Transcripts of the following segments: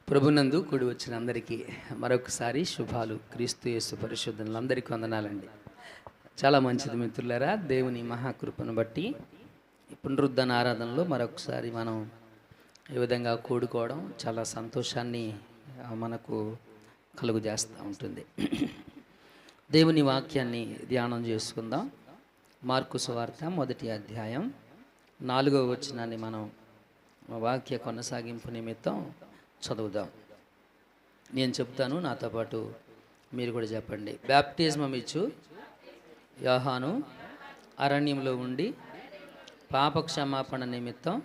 ప్రభునందు కూడి వచ్చిన అందరికీ మరొకసారి శుభాలు. క్రీస్తు యేసు పరిశుద్ధులందరికీ వందనాలండి. చాలా మంచిది మిత్రులారా, దేవుని మహాకృపను బట్టి పునరుద్ధరణ ఆరాధనలో మరొకసారి మనం ఈ విధంగా కూడుకోవడం చాలా సంతోషాన్ని మనకు కలుగు చేస్తూ ఉంటుంది. దేవుని వాక్యాన్ని ధ్యానం చేసుకుందాం. మార్కు సువార్త 1వ అధ్యాయం 4వ వచనాన్ని మనం వాక్య కొనసాగింపు నిమిత్తం చదువుదాం. నేను చెప్తాను, నాతో పాటు మీరు కూడా చెప్పండి. బాప్టిజం ఇచ్చు యోహాను అరణ్యంలో ఉండి పాపక్షమాపణ నిమిత్తం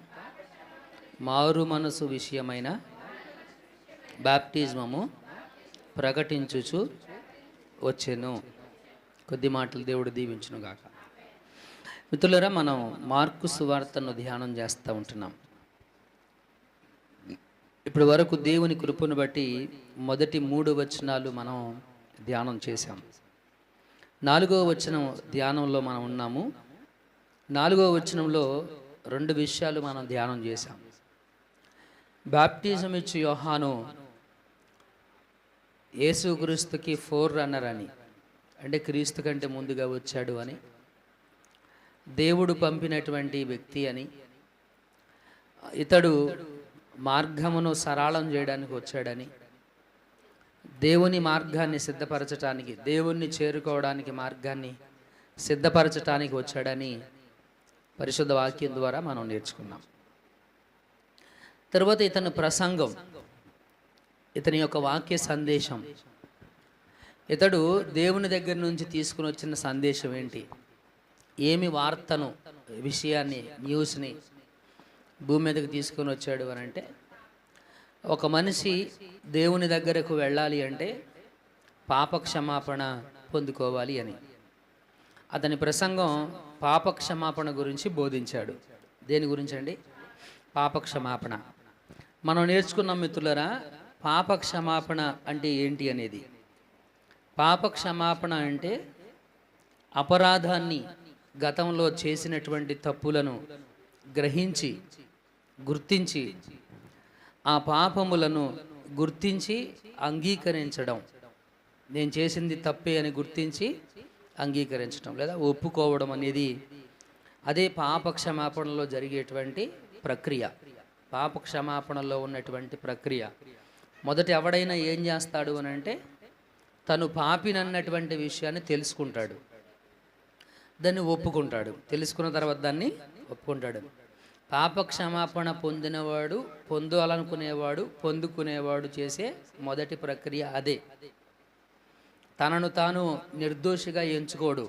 మారు మనసు విషయమైన బాప్టిజమము ప్రకటించుచు వచ్చెను. కొద్ది మాటలు దేవుడు దీవించును గాక. మిత్రులారా, మనం మార్కు సువార్తను ధ్యానం చేస్తూ ఉంటున్నాం. ఇప్పటి వరకు దేవుని కృపను బట్టి మొదటి 3 వచనాలు మనం ధ్యానం చేశాం. 4వ వచనం ధ్యానంలో మనం ఉన్నాము. 4వ వచనంలో 2 విషయాలు మనం ధ్యానం చేశాం. బాప్టిజం ఇచ్చు యోహాను యేసుక్రీస్తుకి ఫోర్ రన్నర్ అని, అంటే క్రీస్తు కంటే ముందుగా వచ్చాడు అని, దేవుడు పంపినటువంటి వ్యక్తి అని, ఇతడు మార్గమును సరళం చేయడానికి వచ్చాడని, దేవుని మార్గాన్ని సిద్ధపరచటానికి, దేవుణ్ణి చేరుకోవడానికి మార్గాన్ని సిద్ధపరచటానికి వచ్చాడని పరిశుద్ధ వాక్యం ద్వారా మనం నేర్చుకున్నాం. తర్వాత ఇతని ప్రసంగం, ఇతని యొక్క వాక్య సందేశం, ఇతడు దేవుని దగ్గర నుంచి తీసుకుని వచ్చిన సందేశం ఏంటి, ఏమి వార్తను, విషయాన్ని, న్యూస్ని భూమి మీదకి తీసుకొని వచ్చాడు అని అంటే, ఒక మనిషి దేవుని దగ్గరకు వెళ్ళాలి అంటే పాపక్షమాపణ పొందుకోవాలి అని. అతని ప్రసంగం పాపక్షమాపణ గురించి బోధించాడు. దేని గురించి అండి? పాపక్షమాపణ. మనం నేర్చుకున్నాం మిత్రులరా, పాపక్షమాపణ అంటే ఏంటి అనేది. పాపక్షమాపణ అంటే అపరాధాన్ని, గతంలో చేసినటువంటి తప్పులను గ్రహించి, గుర్తించి, ఆ పాపములను గుర్తించి అంగీకరించడం. నేను చేసింది తప్పే అని గుర్తించి అంగీకరించడం లేదా ఒప్పుకోవడం అనేది, అదే పాపక్షమాపణలో జరిగేటువంటి ప్రక్రియ. పాపక్షమాపణలో ఉన్నటువంటి ప్రక్రియ. మొదట ఎవడైనా ఏం చేస్తాడు అని అంటే, తను పాపినన్నటువంటి విషయాన్ని తెలుసుకుంటాడు, దాన్ని ఒప్పుకుంటాడు. తెలుసుకున్న తర్వాత దాన్ని ఒప్పుకుంటాడు. పాపక్షమాపణ పొందినవాడు, పొందాలనుకునేవాడు, పొందుకునేవాడు చేసే మొదటి ప్రక్రియ అదే. తనను తాను నిర్దోషిగా ఎంచుకోడు,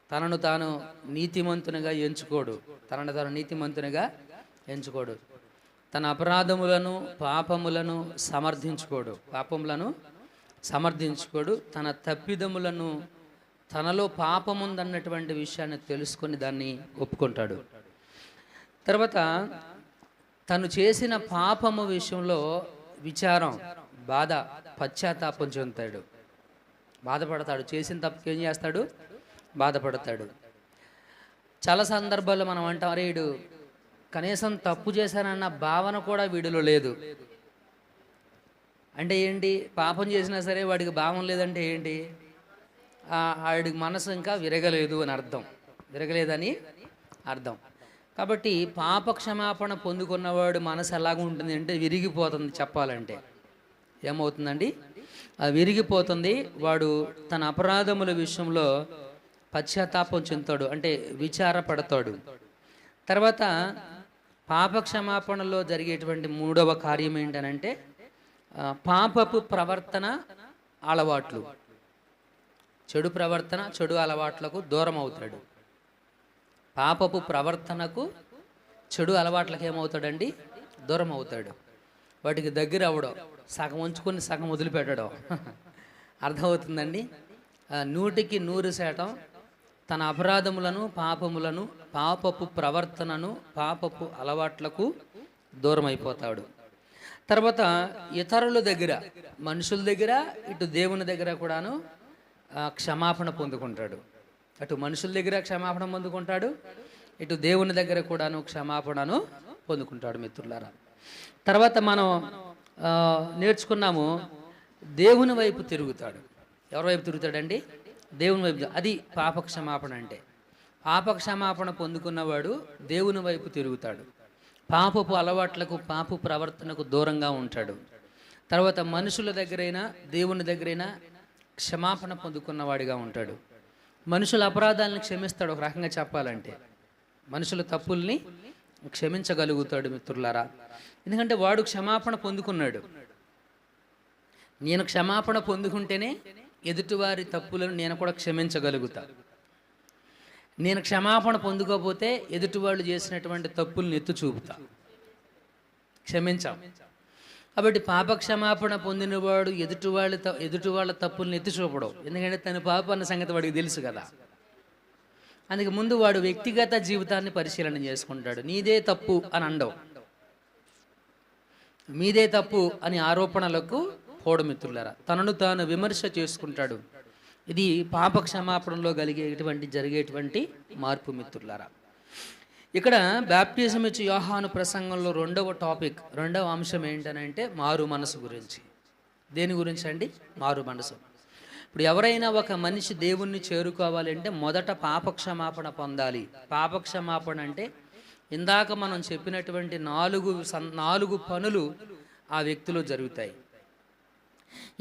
తనను తాను నీతిమంతునిగా ఎంచుకోడు, తన అపరాధములను, పాపములను సమర్థించుకోడు, తన తప్పిదములను, తనలో పాపముందన్నటువంటి విషయాన్ని తెలుసుకొని దాన్ని ఒప్పుకుంటాడు. తర్వాత తను చేసిన పాపము విషయంలో విచారం, బాధ, పశ్చాత్తాపం చెందుతాడు, బాధపడతాడు. చేసిన తప్పుకి ఏం చేస్తాడు? బాధపడతాడు. చాలా సందర్భాల్లో మనం అంటాం, అరే వీడు కనీసం తప్పు చేశానన్న భావన కూడా వీడిలో లేదు. అంటే ఏంటి? పాపం చేసినా సరే వాడికి భావం లేదంటే ఏంటి? వాడికి మనసు ఇంకా విరగలేదు అని అర్థం, విరగలేదని అర్థం. కాబట్టి పాపక్షమాపణ పొందుకున్నవాడు మనసు ఎలాగ ఉంటుంది అంటే విరిగిపోతుంది. చెప్పాలంటే ఏమవుతుందండి? విరిగిపోతుంది. వాడు తన అపరాధముల విషయంలో పశ్చాత్తాపం చెందుతాడు, అంటే విచారపడతాడు. తర్వాత పాపక్షమాపణలో జరిగేటువంటి 3వ కార్యం ఏంటనంటే, పాపపు ప్రవర్తన, అలవాట్లు, చెడు ప్రవర్తన, చెడు అలవాట్లకు దూరం అవుతాడు. పాపపు ప్రవర్తనకు, చెడు అలవాట్లకు ఏమవుతాడండి? దూరం అవుతాడు. వాటికి దగ్గర అవ్వడం, సగం ఉంచుకొని సగం వదిలిపెట్టడం. అర్థమవుతుందండి? 100కి 100% తన అపరాధములను, పాపములను, పాపపు ప్రవర్తనను, పాపపు అలవాట్లకు దూరం అయిపోతాడు. తర్వాత ఇతరుల దగ్గర, మనుషుల దగ్గర, ఇటు దేవుని దగ్గర కూడాను క్షమాపణ పొందుకుంటాడు. అటు మనుషుల దగ్గర క్షమాపణ పొందుకుంటాడు, ఇటు దేవుని దగ్గర కూడాను క్షమాపణను పొందుకుంటాడు మిత్రులారా. తర్వాత మనం నేర్చుకున్నాము, దేవుని వైపు తిరుగుతాడు. ఎవరి వైపు తిరుగుతాడండి? దేవుని వైపు. అది పాపక్షమాపణ అంటే. పాపక్షమాపణ పొందుకున్నవాడు దేవుని వైపు తిరుగుతాడు. పాపపు అలవాట్లకు, పాపు ప్రవర్తనకు దూరంగా ఉంటాడు. తర్వాత మనుషుల దగ్గరైనా దేవుని దగ్గరైనా క్షమాపణ పొందుకున్నవాడిగా ఉంటాడు. మనుషుల అపరాధాలను క్షమిస్తాడు. ఒక రకంగా చెప్పాలంటే మనుషుల తప్పుల్ని క్షమించగలుగుతాడు మిత్రులారా. ఎందుకంటే వాడు క్షమాపణ పొందుకున్నాడు. నేను క్షమాపణ పొందుకుంటేనే ఎదుటివారి తప్పులను నేను కూడా క్షమించగలుగుతా. నేను క్షమాపణ పొందుకోకపోతే ఎదుటివాళ్ళు చేసినటువంటి తప్పులను ఎత్తు చూపుతా, క్షమించాం. కాబట్టి పాప క్షమాపణ పొందినవాడు ఎదుటి వాళ్ళ తప్పుల్ని ఎత్తి చూపడం. ఎందుకంటే తన పాప అన్న సంగతి వాడికి తెలుసు కదా. అందుకే ముందు వాడు వ్యక్తిగత జీవితాన్ని పరిశీలన చేసుకుంటాడు. నీదే తప్పు అని అండవు, మీదే తప్పు అని ఆరోపణలకు పోడు మిత్రులారా. తనను తాను విమర్శ చేసుకుంటాడు. ఇది పాప క్షమాపణలో జరిగేటువంటి మార్పు మిత్రులారా. ఇక్కడ బాప్టిజం ఇచ్చి యోహాను ప్రసంగంలో రెండవ అంశం ఏంటనంటే మారు మనసు గురించి. దేని గురించి అండి? మారు మనసు. ఇప్పుడు ఎవరైనా ఒక మనిషి దేవుణ్ణి చేరుకోవాలంటే మొదట పాపక్షమాపణ పొందాలి. పాపక్షమాపణ అంటే ఇందాక మనం చెప్పినటువంటి నాలుగు పనులు ఆ వ్యక్తిలో జరుగుతాయి.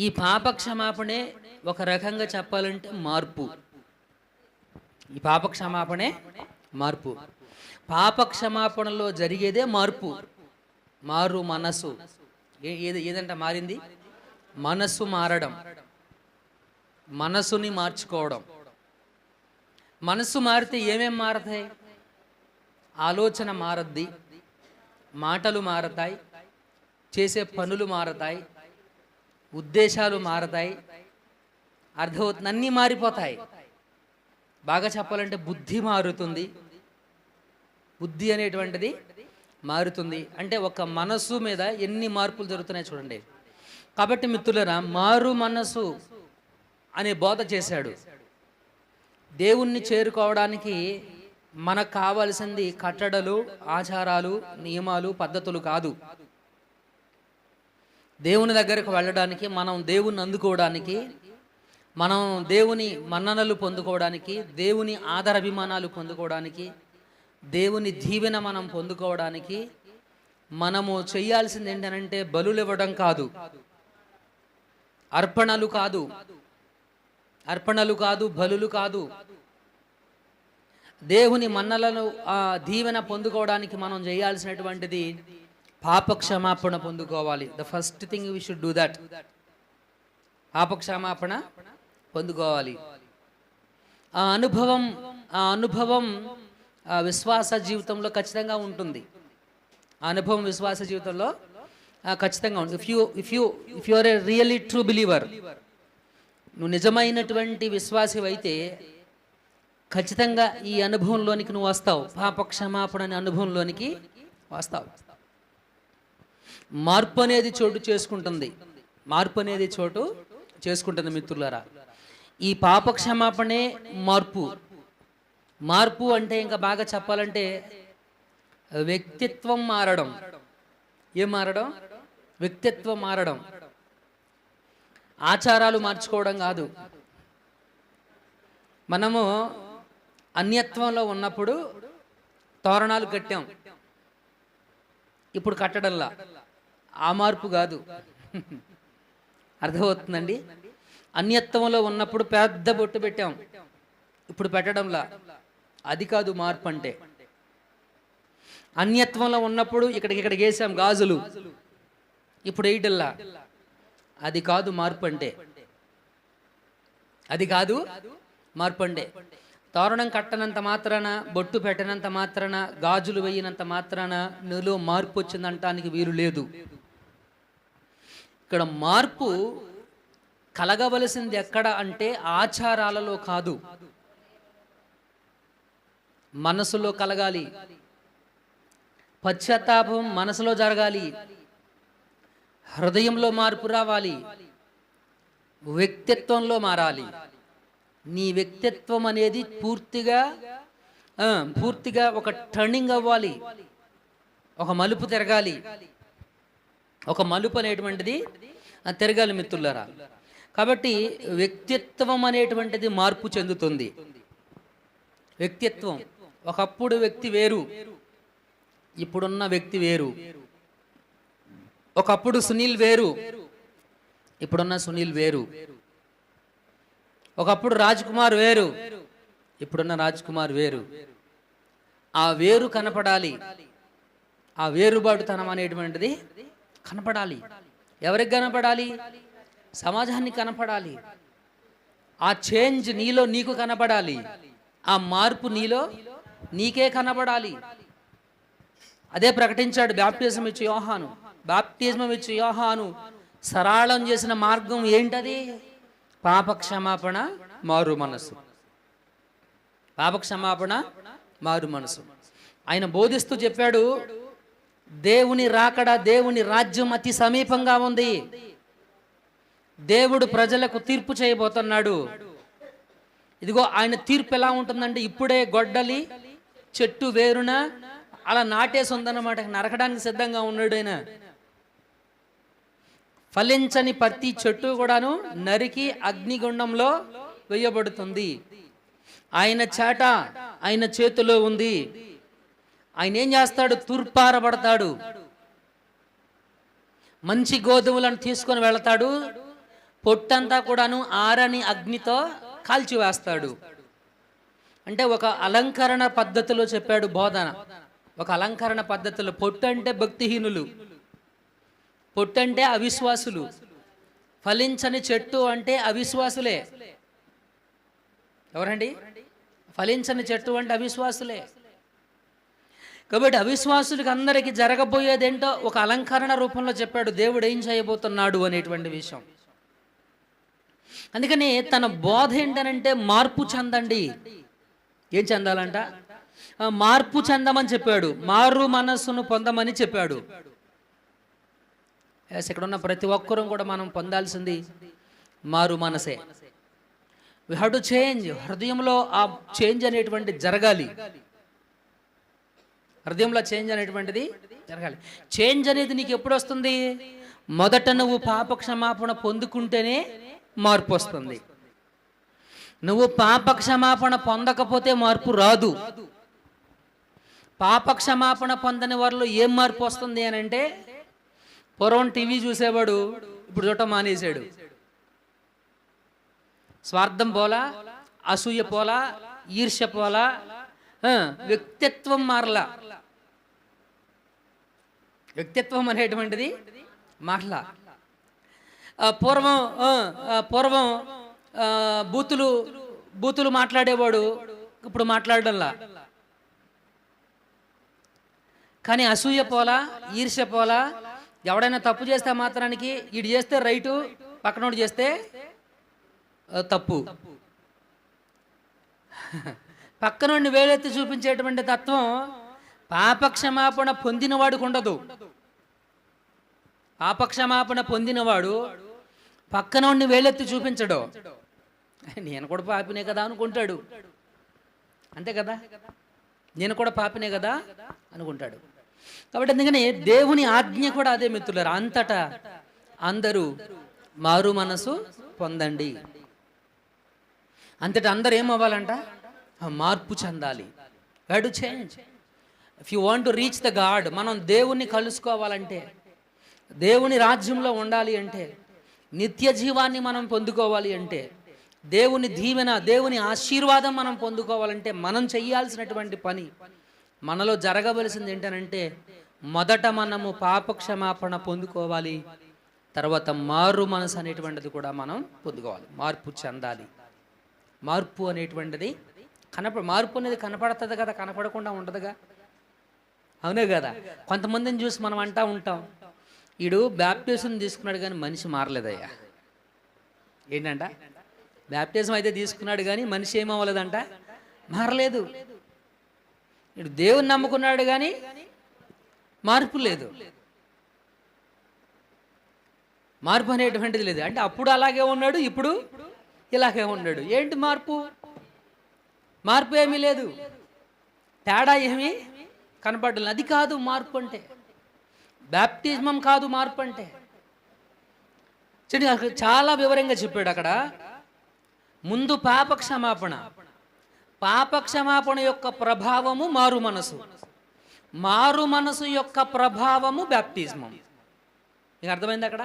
ఈ పాపక్షమాపణే ఒక రకంగా చెప్పాలంటే మార్పు. ఈ పాపక్షమాపణే మార్పు. పాపక్షమాపణలో జరిగేదే మార్పు. మారు మనసు. ఏదంట మారింది? మనస్సు మారడం, మనసుని మార్చుకోవడం. మనస్సు మారితే ఏమేం మారతాయి? ఆలోచన మారద్ది, మాటలు మారతాయి, చేసే పనులు మారతాయి, ఉద్దేశాలు మారతాయి. అర్థమవుతుంది, అన్నీ మారిపోతాయి. బాగా చెప్పాలంటే బుద్ధి మారుతుంది. బుద్ధి అనేటువంటిది మారుతుంది. అంటే ఒక మనస్సు మీద ఎన్ని మార్పులు జరుగుతున్నాయి చూడండి. కాబట్టి మిత్రులారా, మారు మనసు అనే బోధ చేశాడు. దేవుణ్ణి చేరుకోవడానికి మనకు కావాల్సింది కట్టడలు, ఆచారాలు, నియమాలు, పద్ధతులు కాదు. దేవుని దగ్గరకు వెళ్ళడానికి, మనం దేవుణ్ణి అందుకోవడానికి, మనం దేవుని మన్ననలు పొందుకోవడానికి, దేవుని ఆదరాభిమానాలు పొందుకోవడానికి, దేవుని దీవెన మనం పొందుకోవడానికి మనము చేయాల్సింది ఏంటంటే బలులు ఇవ్వడం కాదు, అర్పణలు కాదు, బలులు కాదు. దేవుని మన్నలను దీవెన పొందుకోవడానికి మనం చేయాల్సినటువంటిది పాపక్షమాపణ పొందుకోవాలి. The first thing we should do that. పాపక్షమాపణ పొందుకోవాలి. ఆ అనుభవం విశ్వాస జీవితంలో ఖచ్చితంగా ఉంటుంది. ఆ అనుభవం విశ్వాస జీవితంలో ఖచ్చితంగా ఉంటుంది. If you are a really true believer, నువ్వు నిజమైనటువంటి విశ్వాసి అయితే ఖచ్చితంగా ఈ అనుభవంలోనికి నువ్వు వస్తావు. పాపక్షమాపణ అనే అనుభవంలోనికి వస్తావు. మార్పు అనేది చోటు చేసుకుంటుంది మిత్రులారా. ఈ పాపక్షమాపణే మార్పు అంటే ఇంకా బాగా చెప్పాలంటే వ్యక్తిత్వం మారడం. ఏం మారడం? వ్యక్తిత్వం మారడం. ఆచారాలు మార్చుకోవడం కాదు. మనము అన్యత్వంలో ఉన్నప్పుడు తోరణాలు కట్టాం, ఇప్పుడు కట్టడంలా. ఆ మార్పు కాదు. అర్థమవుతుందండి? అన్యత్వంలో ఉన్నప్పుడు పెద్ద బొట్టు పెట్టాం, ఇప్పుడు పెట్టడంలా. అది కాదు మార్పు అంటే. అన్యత్వంలో ఉన్నప్పుడు ఇక్కడికి వేసాం గాజులు, ఇప్పుడు వేయటల్లా. అది కాదు మార్పు అంటే. తోరణం కట్టనంత మాత్రాన, బొట్టు పెట్టనంత మాత్రాన, గాజులు వేయనంత మాత్రాన నీలో మార్పు వచ్చిందంటానికి వీలు లేదు. ఇక్కడ మార్పు కలగవలసింది ఎక్కడ అంటే ఆచారాలలో కాదు, మనసులో కలగాలి. పశ్చాత్తాపం మనసులో జరగాలి, హృదయంలో మార్పు రావాలి, వ్యక్తిత్వంలో మారాలి. నీ వ్యక్తిత్వం అనేది పూర్తిగా ఒక టర్నింగ్ అవ్వాలి, ఒక మలుపు తిరగాలి. ఒక మలుపు అనేటువంటిది తిరగాలి మిత్రులారా. కాబట్టి వ్యక్తిత్వం అనేటువంటిది మార్పు చెందుతుంది. వ్యక్తిత్వం, ఒకప్పుడు వ్యక్తి వేరు, ఇప్పుడున్న వ్యక్తి వేరు. ఒకప్పుడు సునీల్ వేరు, ఇప్పుడున్న సునీల్ వేరు. ఒకప్పుడు రాజ్ కుమార్ వేరు, ఇప్పుడున్న రాజ్ కుమార్ వేరు. ఆ వేరు కనపడాలి, ఆ వేరుబాటుతనం అనేటువంటిది కనపడాలి. ఎవరికి కనపడాలి? సమాజానికి కనపడాలి. ఆ చేంజ్ నీలో నీకు కనపడాలి, ఆ మార్పు నీలో నీకే కనపడాలి. అదే ప్రకటించాడు బాప్టిజం ఇచ్చి యోహాను. బాప్టిజం ఇచ్చి యోహాను సరళం చేసిన మార్గం ఏంటది? పాపక్షమాపణ, మారు మనసు. పాపక్షమాపణ, మారు మనసు. ఆయన బోధిస్తూ చెప్పాడు, దేవుని రాకడ, దేవుని రాజ్యం అతి సమీపంగా ఉంది. దేవుడు ప్రజలకు తీర్పు చేయబోతున్నాడు. ఇదిగో ఆయన తీర్పు ఎలా ఉంటుందంటే, ఇప్పుడే గొడ్డలి చెట్టు వేరున అలా నాటేసి ఉందన్నమాట, నరకడానికి సిద్ధంగా ఉన్నాడు ఆయన. ఫలించని ప్రతి చెట్టు కూడాను నరికి అగ్నిగుండంలో వేయబడుతుంది. ఆయన చాట ఆయన చేతిలో ఉంది. ఆయన ఏం చేస్తాడు? తూర్పారబడతాడు. మంచి గోధుమలను తీసుకొని వెళతాడు, పొట్టంతా కూడాను ఆరని అగ్నితో కాల్చివేస్తాడు. అంటే ఒక అలంకరణ పద్ధతిలో చెప్పాడు బోధన. ఒక అలంకరణ పద్ధతిలో. పొట్టు అంటే భక్తిహీనులు, పొట్టు అంటే అవిశ్వాసులు, ఫలించని చెట్టు అంటే అవిశ్వాసులే. ఎవరండి? ఫలించని చెట్టు అంటే అవిశ్వాసులే. కాబట్టి అవిశ్వాసులకి అందరికీ జరగబోయేదేంటో ఒక అలంకరణ రూపంలో చెప్పాడు దేవుడు ఏం చేయబోతున్నాడు అనేటువంటి విషయం. అందుకని తన బోధ ఏంటనంటే, మార్పు చెందండి. ఏం చెందాలంట? మార్పు చెందమని చెప్పాడు, మారు మనస్సును పొందమని చెప్పాడు. ఇక్కడ ఉన్న ప్రతి ఒక్కరూ కూడా మనం పొందాల్సింది మారు మనసే. We have to change. హృదయంలో ఆ చేంజ్ అనేటువంటి జరగాలి. హృదయంలో చేంజ్ అనేటువంటిది జరగాలి. చేంజ్ అనేది నీకు ఎప్పుడు వస్తుంది? మొదట నువ్వు పాపక్షమాపణ పొందుకుంటేనే మార్పు వస్తుంది. నువ్వు పాపక్షమాపణ పొందకపోతే మార్పు రాదు. పాపక్షమాపణ పొందని వారిలో ఏం మార్పు వస్తుంది అని అంటే, పూర్వం టీవీ చూసేవాడు ఇప్పుడు చూడటం మానేశాడు. స్వార్థం పోలా, అసూయ పోలా, ఈర్ష్య పోలా, వ్యక్తిత్వం మారలా. వ్యక్తిత్వం అనేటువంటిది మారలా. పూర్వం బూతులు మాట్లాడేవాడు ఇప్పుడు మాట్లాడడంలా. కానీ అసూయ పోలా, ఈర్ష్య పోలా. ఎవడైనా తప్పు చేస్తే మాత్రానికి ఈడు చేస్తే రైటు, పక్కనోడు చేస్తే తప్పు. పక్కనోడిని వేలెత్తి చూపించేటువంటి తత్వం పాపక్షమాపణ పొందినవాడికి ఉండదు. పాపక్షమాపణ పొందినవాడు పక్కనోడిని వేలెత్తి చూపించడు. నేను కూడా పాపినే కదా అనుకుంటాడు. అంతే కదా, నేను కూడా పాపినే కదా అనుకుంటాడు. కాబట్టి అందుకని దేవుని ఆజ్ఞ కూడా అదే మిత్రులారా, అంతటా అందరూ మారు మనసు పొందండి. అంతటా అందరూ ఏమవ్వాలంట? మార్పు చెందాలి. Why to change? If you want to reach the God, మనం దేవుణ్ణి కలుసుకోవాలంటే, దేవుని రాజ్యంలో ఉండాలి అంటే, నిత్య జీవాన్ని మనం పొందుకోవాలి అంటే, దేవుని దీవెన, దేవుని ఆశీర్వాదం మనం పొందుకోవాలంటే, మనం చెయ్యాల్సినటువంటి పని, మనలో జరగవలసింది ఏంటనంటే, మొదట మనము పాపక్షమాపణ పొందుకోవాలి. తర్వాత మారు మనసు అనేటువంటిది కూడా మనం పొందుకోవాలి. మార్పు చెందాలి. మార్పు అనేటువంటిది మార్పు అనేది కనపడుతుంది కదా, కనపడకుండా ఉండదుగా. అవునే కదా. కొంతమందిని చూసి మనం అంటూ ఉంటాం, వీడు బ్యాప్టిజం తీసుకున్నాడు కానీ మనిషి మారలేదయ్యా. ఏంటంట? బ్యాప్టిజం అయితే తీసుకున్నాడు కానీ మనిషి ఏమవ్వలేదంట, మారలేదు. వీడు దేవుని నమ్ముకున్నాడు కానీ మార్పు లేదు. మార్పు అనేటువంటిది లేదు. అంటే అప్పుడు అలాగే ఉన్నాడు, ఇప్పుడు ఇలాగే ఉన్నాడు. ఏంటి మార్పు? మార్పు ఏమీ లేదు, తేడా ఏమీ కనపడలేదు. అది కాదు మార్పు అంటే. బ్యాప్టిజమం కాదు మార్పు అంటే. చూడండి, అక్కడ చాలా వివరంగా చెప్పాడు. అక్కడ ముందు పాప క్షమాపణ, పాప క్షమాపణ యొక్క ప్రభావము మారు మనసు, మారు మనసు యొక్క ప్రభావము బ్యాప్టిజమం. మీకు అర్థమైంది అక్కడ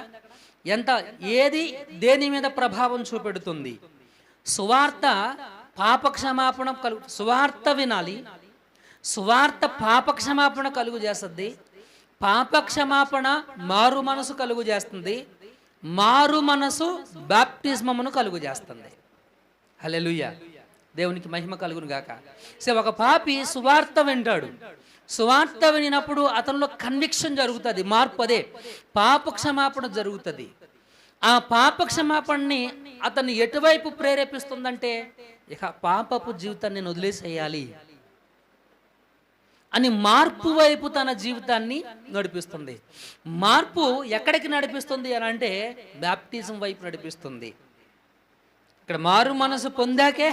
ఎంత ఏది దేని మీద ప్రభావం చూపెడుతుంది? సువార్త పాప క్షమాపణ సువార్త వినాలి, సువార్త పాప క్షమాపణ కలుగు చేస్తుంది, పాప క్షమాపణ మారు మనసు కలుగు చేస్తుంది, మారు మనసు బాప్టిజమమును కలుగు చేస్తుంది. హల్లెలూయా, దేవునికి మహిమ కలుగును గాక. సో ఒక పాపి సువార్త వింటాడు, సువార్త వినినప్పుడు అతనిలో కన్విక్షన్ జరుగుతుంది, మార్పు, అదే పాప క్షమాపణ జరుగుతుంది. ఆ పాప క్షమాపణని అతన్ని ఎటువైపు ప్రేరేపిస్తుందంటే ఇక పాపపు జీవితాన్ని నేను వదిలేసేయాలి అని మార్పు వైపు తన జీవితాన్ని నడిపిస్తుంది. మార్పు ఎక్కడికి నడిపిస్తుంది అని అంటే బాప్టిజం వైపు నడిపిస్తుంది. ఇక్కడ మారు మనసు పొందాకే,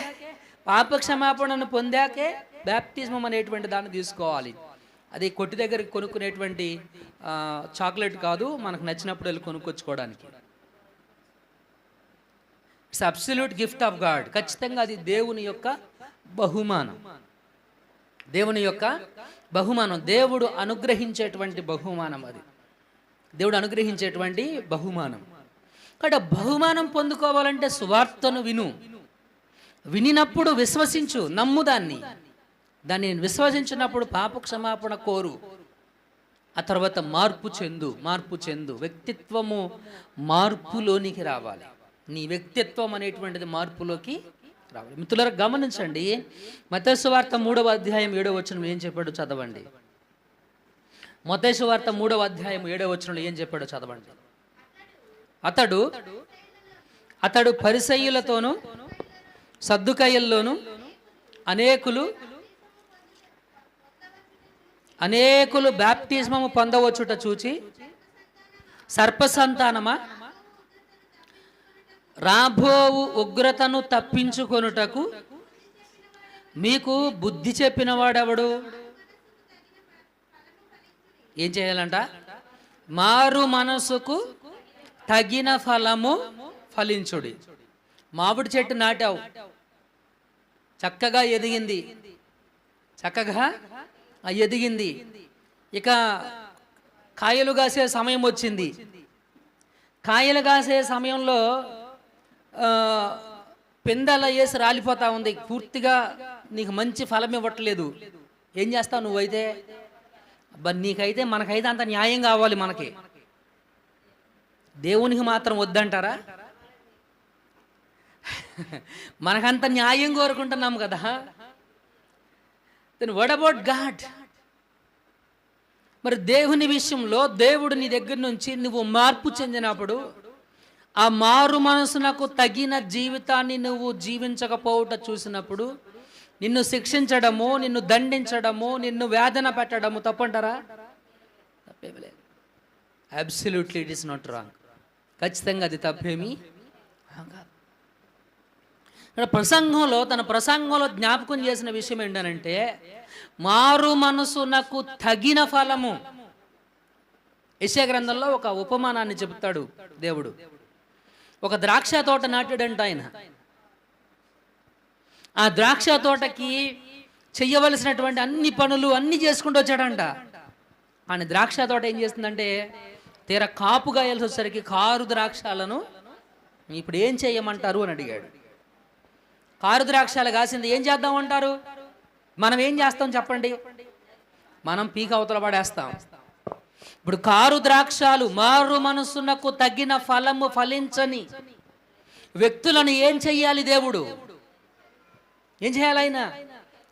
పాప క్షమాపణను పొందాకే బాప్టిజం అనేటువంటి దాన్ని తీసుకోవాలి. అది కొట్టి దగ్గర కొనుక్కునేటువంటి చాక్లెట్ కాదు, మనకు నచ్చినప్పుడు వెళ్ళి కొనుక్కొచ్చుకోవడానికి. It's absolute gift of God. ఖచ్చితంగా అది దేవుని యొక్క బహుమానం, దేవుని యొక్క బహుమానం, దేవుడు అనుగ్రహించేటువంటి బహుమానం, అది దేవుడు అనుగ్రహించేటువంటి బహుమానం. కాబట్టి బహుమానం పొందుకోవాలంటే సువార్తను విను, వినినప్పుడు విశ్వసించు, నమ్ము దాన్ని విశ్వసించినప్పుడు పాప క్షమాపణ కోరు, ఆ తర్వాత మార్పు చెందు, వ్యక్తిత్వము మార్పులోనికి రావాలి. నీ వ్యక్తిత్వం అనేటువంటిది మార్పులోకి రావాలి. మిత్రులారా గమనించండి, మత్తయి సువార్త 3వ అధ్యాయం 7వ వచనం ఏం చెప్పాడో చదవండి. మత్తయి సువార్త 3వ అధ్యాయం 7వ వచనంలో ఏం చెప్పాడో చదవండి. అతడు పరిసయ్యులతోనూ సద్దుకయ్యుల్లోనూ అనేకులు బాప్టిజమము పొందవచ్చుట చూచి, సర్పసంతానమా, రాబోవు ఉగ్రతను తప్పించుకొనుటకు మీకు బుద్ధి చెప్పిన వాడెవడు? ఏం చేయాలంట? మారు మనసుకు తగిన ఫలము ఫలించుడి. మామిడి చెట్టు నాటావు, చక్కగా ఎదిగింది, ఇక కాయలు కాసే సమయం వచ్చింది. కాయలు కాసే సమయంలో పిందెల వేసి రాలిపోతా ఉంది, పూర్తిగా నీకు మంచి ఫలం ఇవ్వట్లేదు. ఏం చేస్తావు నువ్వైతే? నీకైతే మనకైతే అంత న్యాయం కావాలి, మనకి దేవునికి మాత్రం వద్దంటారా? మనకంత న్యాయం కోరుకుంటున్నాం కదా. Then what about God? మరి దేవుని విషయంలో దేవుడు నీ దగ్గర నుంచి నువ్వు మార్పు చెందినప్పుడు, ఆ మారు మనసునకు తగిన జీవితాన్ని నువ్వు జీవించకపోవట చూసినప్పుడు, నిన్ను శిక్షించడము, నిన్ను దండించడము, నిన్ను వేదన పెట్టడము తప్పంటారా? తప్పేమి లేదు. Absolutely it is not wrong. ఖచ్చితంగా అది తప్పేమీ కాదు. తన ప్రసంగంలో జ్ఞాపకం చేసిన విషయం ఏంటనంటే, మారు మనసునకు తగిన ఫలము. యెషయా గ్రంథంలో ఒక ఉపమానాన్ని చెబుతాడు దేవుడు. ఒక ద్రాక్ష తోట నాటాడంట ఆయన. ఆ ద్రాక్ష తోటకి చెయ్యవలసినటువంటి అన్ని పనులు అన్నీ చేసుకుంటూ వచ్చాడంట. ఆయన ద్రాక్ష తోట ఏం చేస్తుందంటే, తీర కాపు గాయాల్సి వచ్చేసరికి కారు ద్రాక్షాలను ఇప్పుడు ఏం చేయమంటారు అని అడిగాడు. కారు ద్రాక్షాలు కాసింది ఏం చేద్దామంటారు? మనం ఏం చేస్తాం చెప్పండి? మనం పీక అవతల పడేస్తాం. ఇప్పుడు కారు ద్రాక్షాలు, మారు మనసునకు తగిన ఫలము ఫలించని వ్యక్తులను ఏం చెయ్యాలి దేవుడు? ఏం చేయాలి ఆయన?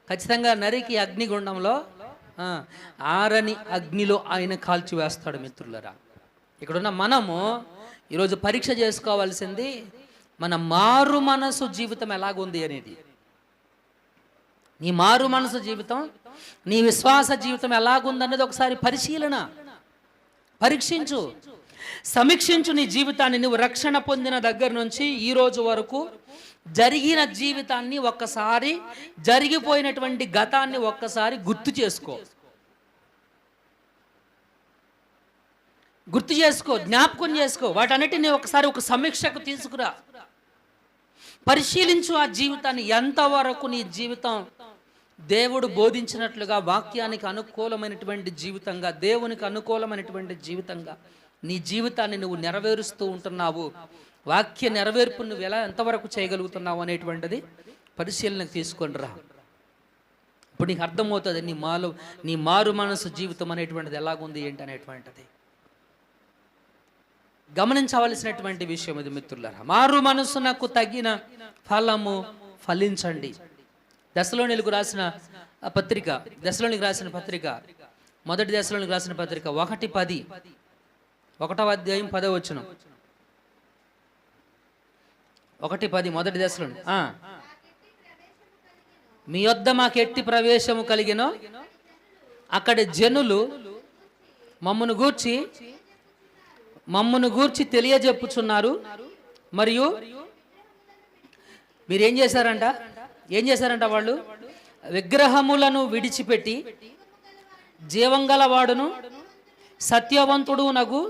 ఖచ్చితంగా నరికి అగ్నిగుండంలో, ఆరని అగ్నిలో ఆయన కాల్చివేస్తాడు. మిత్రులరా, ఇక్కడున్న మనము ఈరోజు పరీక్ష చేసుకోవాల్సింది మన మారు మనసు జీవితం ఎలాగుంది అనేది. నీ మారు మనసు జీవితం, నీ విశ్వాస జీవితం ఎలాగుందనేది ఒకసారి పరీక్షించు, సమీక్షించు. నీ జీవితాన్ని నువ్వు రక్షణ పొందిన దగ్గర నుంచి ఈ రోజు వరకు జరిగిన జీవితాన్ని ఒక్కసారి, జరిగిపోయినటువంటి గతాన్ని ఒక్కసారి గుర్తు చేసుకో. గుర్తు చేసుకో, జ్ఞాపకం చేసుకో, వాటన్నిటిని ఒకసారి ఒక సమీక్షకు తీసుకురా, పరిశీలించు ఆ జీవితాన్ని. ఎంతవరకు నీ జీవితం దేవుడు బోధించినట్లుగా వాక్యానికి అనుకూలమైనటువంటి జీవితంగా, దేవునికి అనుకూలమైనటువంటి జీవితంగా నీ జీవితాన్ని నువ్వు నెరవేరుస్తూ ఉంటున్నావు, వాక్య నెరవేర్పు నువ్వు ఎంతవరకు చేయగలుగుతున్నావు అనేటువంటిది పరిశీలనకు తీసుకొని రా. ఇప్పుడు నీకు అర్థమవుతుంది నీ మారు మనసు జీవితం అనేటువంటిది ఎలాగుంది ఏంటి అనేటువంటిది. గమనించవలసినటువంటి విషయం ఇది మిత్రులారా. మారు మనసునకు తగిన ఫలము ఫలించండి. దశలోనిలకు రాసిన పత్రిక, దశలోనికి రాసిన పత్రిక, మొదటి దశలోనికి రాసిన పత్రిక 1:10, 1వ అధ్యాయం 10వ వచనం. 1:10 మొదటి దశలోని. మీ యొద్ద మాకు ఎట్టి ప్రవేశము కలిగినో అక్కడి జనులు మమ్మును గూర్చి తెలియజెప్పుచున్నారు. మరియు మీరు ఏం చేశారంట వాళ్ళు విగ్రహములను విడిచిపెట్టి జీవంగలవాడును సత్యవంతునకు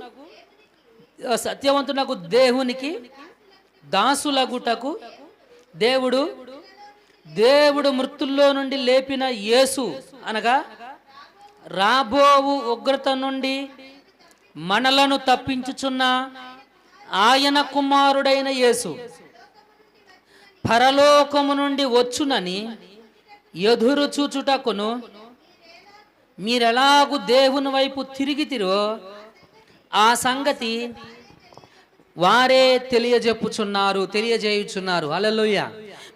దేవునికి దాసులగుటకు దేవుడు మృతుల్లో నుండి లేపిన యేసు అనగా రాబోవు ఉగ్రత నుండి మనలను తప్పించుచున్న ఆయన కుమారుడైన యేసు పరలోకము నుండి వచ్చునని ఎదురు చూచుటకును మీరెలాగు దేవుని వైపు తిరిగితిరో ఆ సంగతి వారే తెలియజేయుచున్నారు. హల్లెలూయా.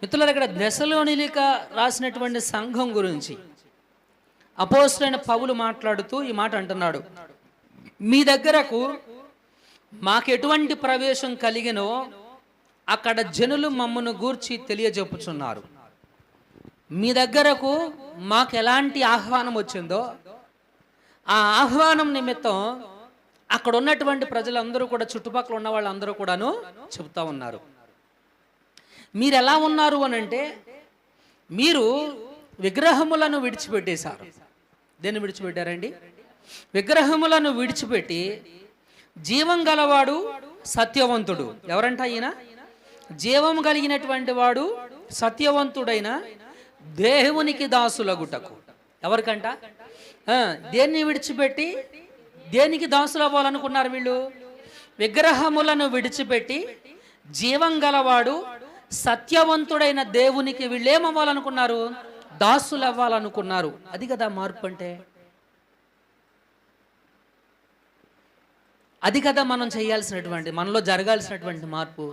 మిత్రులారా, ఇక్కడ దశలోనిక రాసినటువంటి సంఘం గురించి అపోస్తలుడైన పౌలు మాట్లాడుతూ ఈ మాట అంటున్నాడు. మీ దగ్గరకు మాకు ఎటువంటి ప్రవేశం కలిగినో అక్కడ జనులు మమ్మను గూర్చి తెలియజెప్పుచున్నారు. మీ దగ్గరకు మాకు ఎలాంటి ఆహ్వానం వచ్చిందో ఆ ఆహ్వానం నిమిత్తం అక్కడ ఉన్నటువంటి ప్రజలందరూ కూడా, చుట్టుపక్కల ఉన్న వాళ్ళందరూ కూడాను చెబుతా ఉన్నారు. మీరు ఎలా ఉన్నారు అని అంటే, మీరు విగ్రహములను విడిచిపెట్టేశారు. దేన్ని విడిచిపెట్టారండి? విగ్రహములను విడిచిపెట్టి జీవం గలవాడు సత్యవంతుడు. ఎవరంట ఈయన? జీవం కలిగినటువంటి వాడు సత్యవంతుడైన దేవునికి దాసులగుటకు. ఎవరికంట? దేన్ని విడిచిపెట్టి దేనికి దాసులు అవ్వాలనుకున్నారు వీళ్ళు? విగ్రహములను విడిచిపెట్టి జీవం గలవాడు సత్యవంతుడైన దేవునికి వీళ్ళు ఏమవ్వాలనుకున్నారు? దాసులు అవ్వాలనుకున్నారు. అది కదా మార్పు అంటే. అది కదా మనం చేయాల్సినటువంటి, మనలో జరగాల్సినటువంటి మార్పు.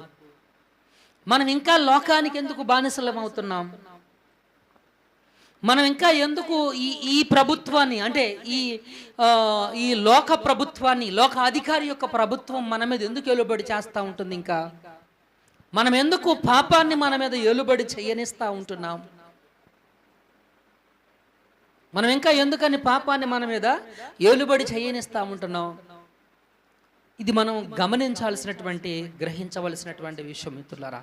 మనం ఇంకా లోకానికి ఎందుకు బానిసలం అవుతున్నాం? మనం ఇంకా ఎందుకు ఈ ప్రభుత్వాన్ని, అంటే ఈ లోక ప్రభుత్వాన్ని, లోక అధికారి యొక్క ప్రభుత్వం మన మీద ఎందుకు ఏలుబడి చేస్తూ ఉంటుంది? ఇంకా మనం ఎందుకు పాపాన్ని మన మీద ఏలుబడి చేయనిస్తూ ఉంటున్నాం? మనం ఇంకా ఎందుకని పాపాన్ని మన మీద ఏలుబడి చేయనిస్తూ ఉంటున్నాం? ఇది మనం గమనించాల్సినటువంటి, గ్రహించవలసినటువంటి విషయం మిత్రులారా.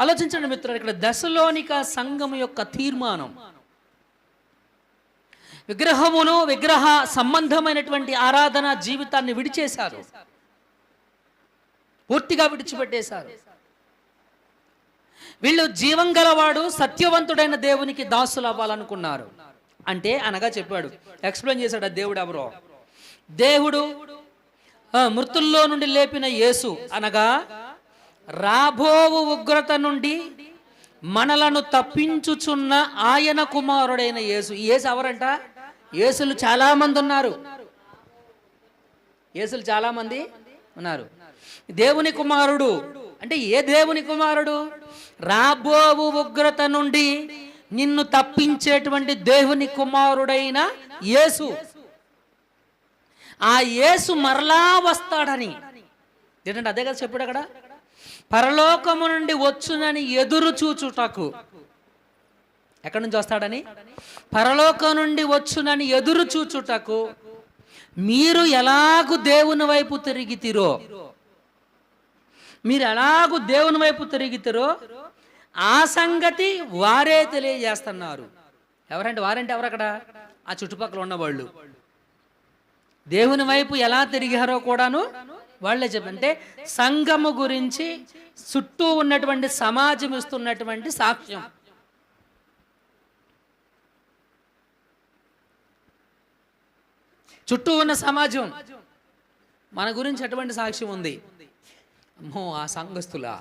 ఆలోచించండి మిత్రులారా, ఇక్కడ దశలోనిక సంఘం యొక్క తీర్మానం, విగ్రహ సంబంధమైనటువంటి ఆరాధన జీవితాన్ని విడిచేశారు, పూర్తిగా విడిచిపెట్టేశారు. వీళ్ళు జీవం గలవాడు సత్యవంతుడైన దేవునికి దాసులు అవ్వాలనుకున్నారు. అంటే అనగా చెప్పాడు, ఎక్స్ప్లెయిన్ చేశాడు. దేవుడు ఎవరో? దేవుడు మృతుల్లో నుండి లేపిన యేసు అనగా రాబోవు ఉగ్రత నుండి మనలను తప్పించుచున్న ఆయన కుమారుడైన యేసు. యేసు ఎవరంట? యేసులు చాలా మంది ఉన్నారు. యేసులు చాలా మంది ఉన్నారు. దేవుని కుమారుడు అంటే ఏ దేవుని కుమారుడు? రాబోవు ఉగ్రత నుండి నిన్ను తప్పించేటువంటి దేవుని కుమారుడైన యేసు. ఆ యేసు మరలా వస్తాడని ఏంటంటే అదే కదా చెప్పాడు అక్కడ. పరలోకము నుండి వచ్చునని ఎదురు చూచుటకు. ఎక్కడి నుంచి వస్తాడని? పరలోకం నుండి వచ్చునని ఎదురు చూచుటకు మీరు ఎలాగు దేవుని వైపు తిరిగితిరో, మీరు ఎలాగు దేవుని వైపు తిరిగితిరో ఆ సంగతి వారే తెలియజేస్తున్నారు. ఎవరంటే వారంటే ఎవరు? అక్కడ ఆ చుట్టుపక్కల ఉన్నవాళ్ళు. దేవుని వైపు ఎలా తిరిగారో కూడాను వాళ్ళే చెప్పంటే సంఘము గురించి చుట్టూ ఉన్నటువంటి సమాజం ఇస్తున్నటువంటి సాక్ష్యం. చుట్టూ ఉన్న సమాజం మన గురించి అటువంటి సాక్ష్యం ఉంది. అమ్మో ఆ సంఘస్థులా,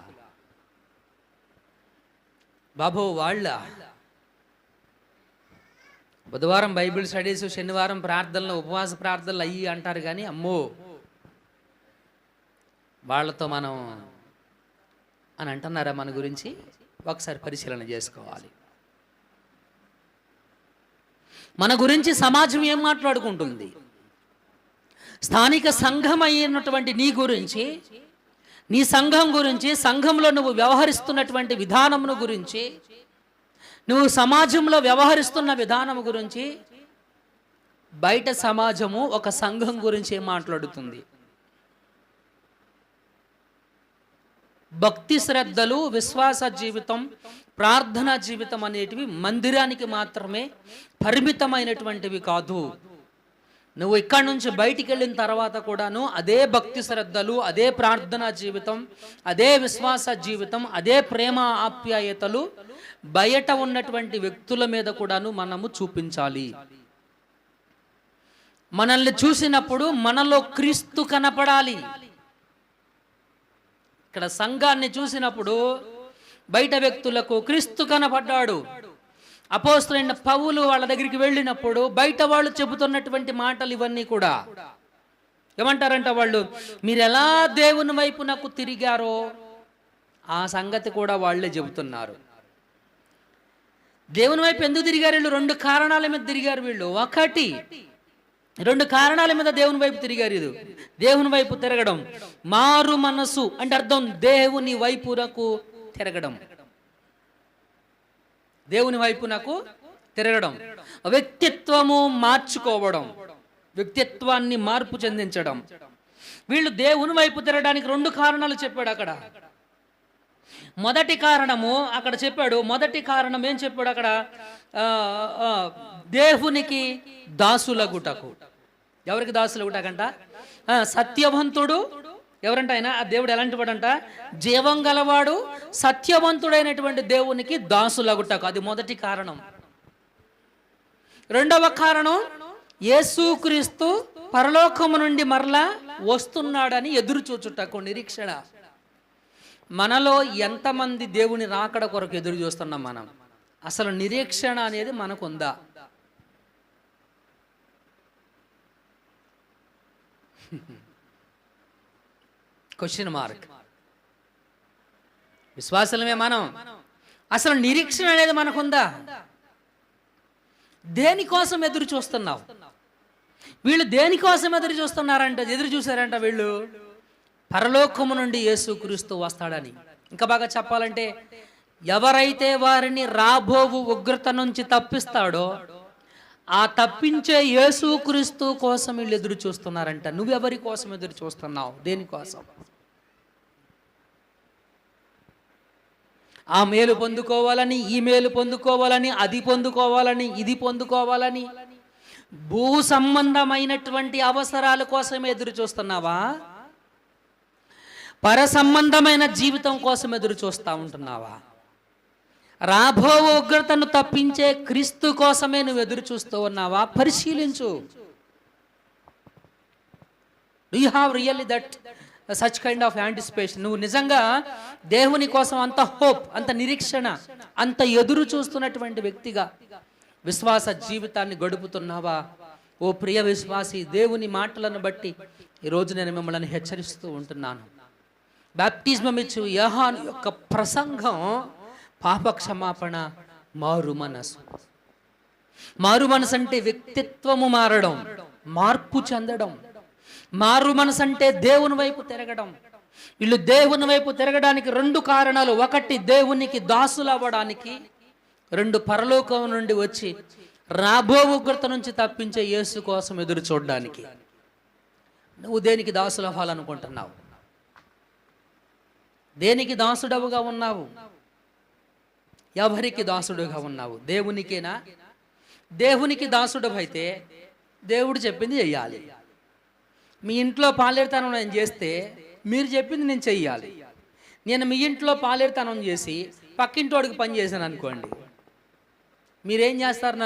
బాబో వాళ్ళ బుధవారం బైబిల్ స్టడీస్, శనివారం ప్రార్థనలు, ఉపవాస ప్రార్థనలు అయ్యి అంటారు కానీ అమ్మో వాళ్ళతో మనం అని అంటున్నారా మన గురించి? ఒకసారి పరిశీలన చేసుకోవాలి. మన గురించి సమాజం ఏం మాట్లాడుకుంటుంది? స్థానిక సంఘం అయినటువంటి నీ గురించి, నీ సంఘం గురించి, సంఘంలో నువ్వు వ్యవహరిస్తున్నటువంటి విధానమును గురించి, నువ్వు సమాజంలో వ్యవహరిస్తున్న విధానం గురించి బయట సమాజము ఒక సంఘం గురించి మాట్లాడుతుంది. భక్తి శ్రద్ధలు, విశ్వాస జీవితం, ప్రార్థనా జీవితం అనేటివి మందిరానికి మాత్రమే పరిమితమైనటువంటివి కాదు. నువ్వు ఇక్కడి నుంచి బయటికి వెళ్ళిన తర్వాత కూడాను అదే భక్తి శ్రద్ధలు, అదే ప్రార్థనా జీవితం, అదే విశ్వాస జీవితం, అదే ప్రేమ ఆప్యాయతలు బయట ఉన్నటువంటి వ్యక్తుల మీద కూడాను మనము చూపించాలి. మనల్ని చూసినప్పుడు మనలో క్రీస్తు కనపడాలి. ఇక్కడ సంఘాన్ని చూసినప్పుడు బయట వ్యక్తులకు క్రీస్తు కనపడ్డాడు. అపోస్తలుడైన పౌలు వాళ్ళ దగ్గరికి వెళ్ళినప్పుడు బయట వాళ్ళు చెబుతున్నటువంటి మాటలు ఇవన్నీ కూడా ఏమంటారంట? వాళ్ళు మీరు ఎలా దేవుని వైపు నాకు తిరిగారో ఆ సంగతి కూడా వాళ్ళే చెబుతున్నారు. దేవుని వైపు ఎందుకు తిరిగారు వీళ్ళు? 2 కారణాల మీద తిరిగారు వీళ్ళు. 2 కారణాల మీద దేవుని వైపు తిరిగారు. ఇది దేవుని వైపు తిరగడం, మారు మనసు అంటే అర్థం దేవుని వైపునకు తిరగడం. దేవుని వైపునకు తిరగడం, వ్యక్తిత్వము మార్చుకోవడం, వ్యక్తిత్వాన్ని మార్పు చెందించడం. వీళ్ళు దేవుని వైపు తిరగడానికి 2 కారణాలు చెప్పాడు అక్కడ. మొదటి కారణము అక్కడ చెప్పాడు. మొదటి కారణం ఏం చెప్పాడు అక్కడ? దేవునికి దాసులగుటకు. ఎవరికి దాసులగుటకంట? సత్యవంతుడు ఎవరంట ఆయన? ఆ దేవుడు ఎలాంటి వాడంట? జీవం గలవాడు, సత్యవంతుడైనటువంటి దేవునికి దాసులగుటకు. అది మొదటి కారణం. రెండవ కారణం యేసుక్రీస్తు పరలోకము నుండి మరలా వస్తున్నాడని ఎదురు చూచుటకు నిరీక్షణ. మనలో ఎంతమంది దేవుని రాకడ కొరకు ఎదురు చూస్తున్నాం మనం? అసలు నిరీక్షణ అనేది మనకుందా? Question mark. విశ్వాసమే మనం. అసలు నిరీక్షణ అనేది మనకుందా? దేనికోసం ఎదురు చూస్తున్నావు? వీళ్ళు దేనికోసం ఎదురు చూస్తున్నారంట? ఎదురు చూశారంట వీళ్ళు పరలోకము నుండి యేసుక్రీస్తు వస్తాడని. ఇంకా బాగా చెప్పాలంటే ఎవరైతే వారిని రాబోవు ఉగ్రత నుంచి తప్పిస్తాడో ఆ తప్పించే యేసుక్రీస్తు కోసం వీళ్ళు ఎదురు చూస్తున్నారంట. నువ్వెవరి కోసం ఎదురు చూస్తున్నావు? దేనికోసం? ఆ మేలు పొందుకోవాలని, ఈ మేలు పొందుకోవాలని, అది పొందుకోవాలని, ఇది పొందుకోవాలని, భూ సంబంధమైనటువంటి అవసరాల కోసం ఎదురు చూస్తున్నావా? పర సంబంధమైన జీవితం కోసం ఎదురు చూస్తూ ఉంటున్నావా? రాబో ఉగ్రతను తప్పించే క్రీస్తు కోసమే నువ్వు ఎదురు చూస్తూ ఉన్నావా? పరిశీలించు. Do you have really that such kind of anticipation? నువ్వు నిజంగా దేవుని కోసం అంత హోప్, అంత నిరీక్షణ, అంత ఎదురు చూస్తున్నటువంటి వ్యక్తిగా విశ్వాస జీవితాన్ని గడుపుతున్నావా? ఓ ప్రియ విశ్వాసి, దేవుని మాటలను బట్టి ఈరోజు నేను మిమ్మల్ని హెచ్చరిస్తూ ఉంటున్నాను. బాప్టిజం ఇచ్చు యోహాను యొక్క ప్రసంగం పాపక్షమాపణ, మారు మనసు. మారు మనసు అంటే వ్యక్తిత్వము మారడం, మార్పు చెందడం. మారు మనసు అంటే దేవుని వైపు తిరగడం. వీళ్ళు దేవుని వైపు తిరగడానికి 2 కారణాలు. 1 దేవునికి దాసులు అవ్వడానికి, 2 పరలోకం నుండి వచ్చి రాబో ఉగ్రత నుంచి తప్పించే యేసు కోసం ఎదురు చూడడానికి. నువ్వు దేనికి దాసులు అవ్వాలనుకుంటున్నావు? దేనికి దాసుడవుగా ఉన్నావు? ఎవరికి దాసుడుగా ఉన్నావు? దేవునికేనా? దేవునికి దాసుడు అయితే దేవుడు చెప్పింది చెయ్యాలి. మీ ఇంట్లో పాలేరుతనం నేను చేస్తే మీరు చెప్పింది నేను చెయ్యాలి. నేను మీ ఇంట్లో పాలేరుతనం చేసి పక్కింటోడికి పని చేశాను అనుకోండి, మీరేం చేస్తారు?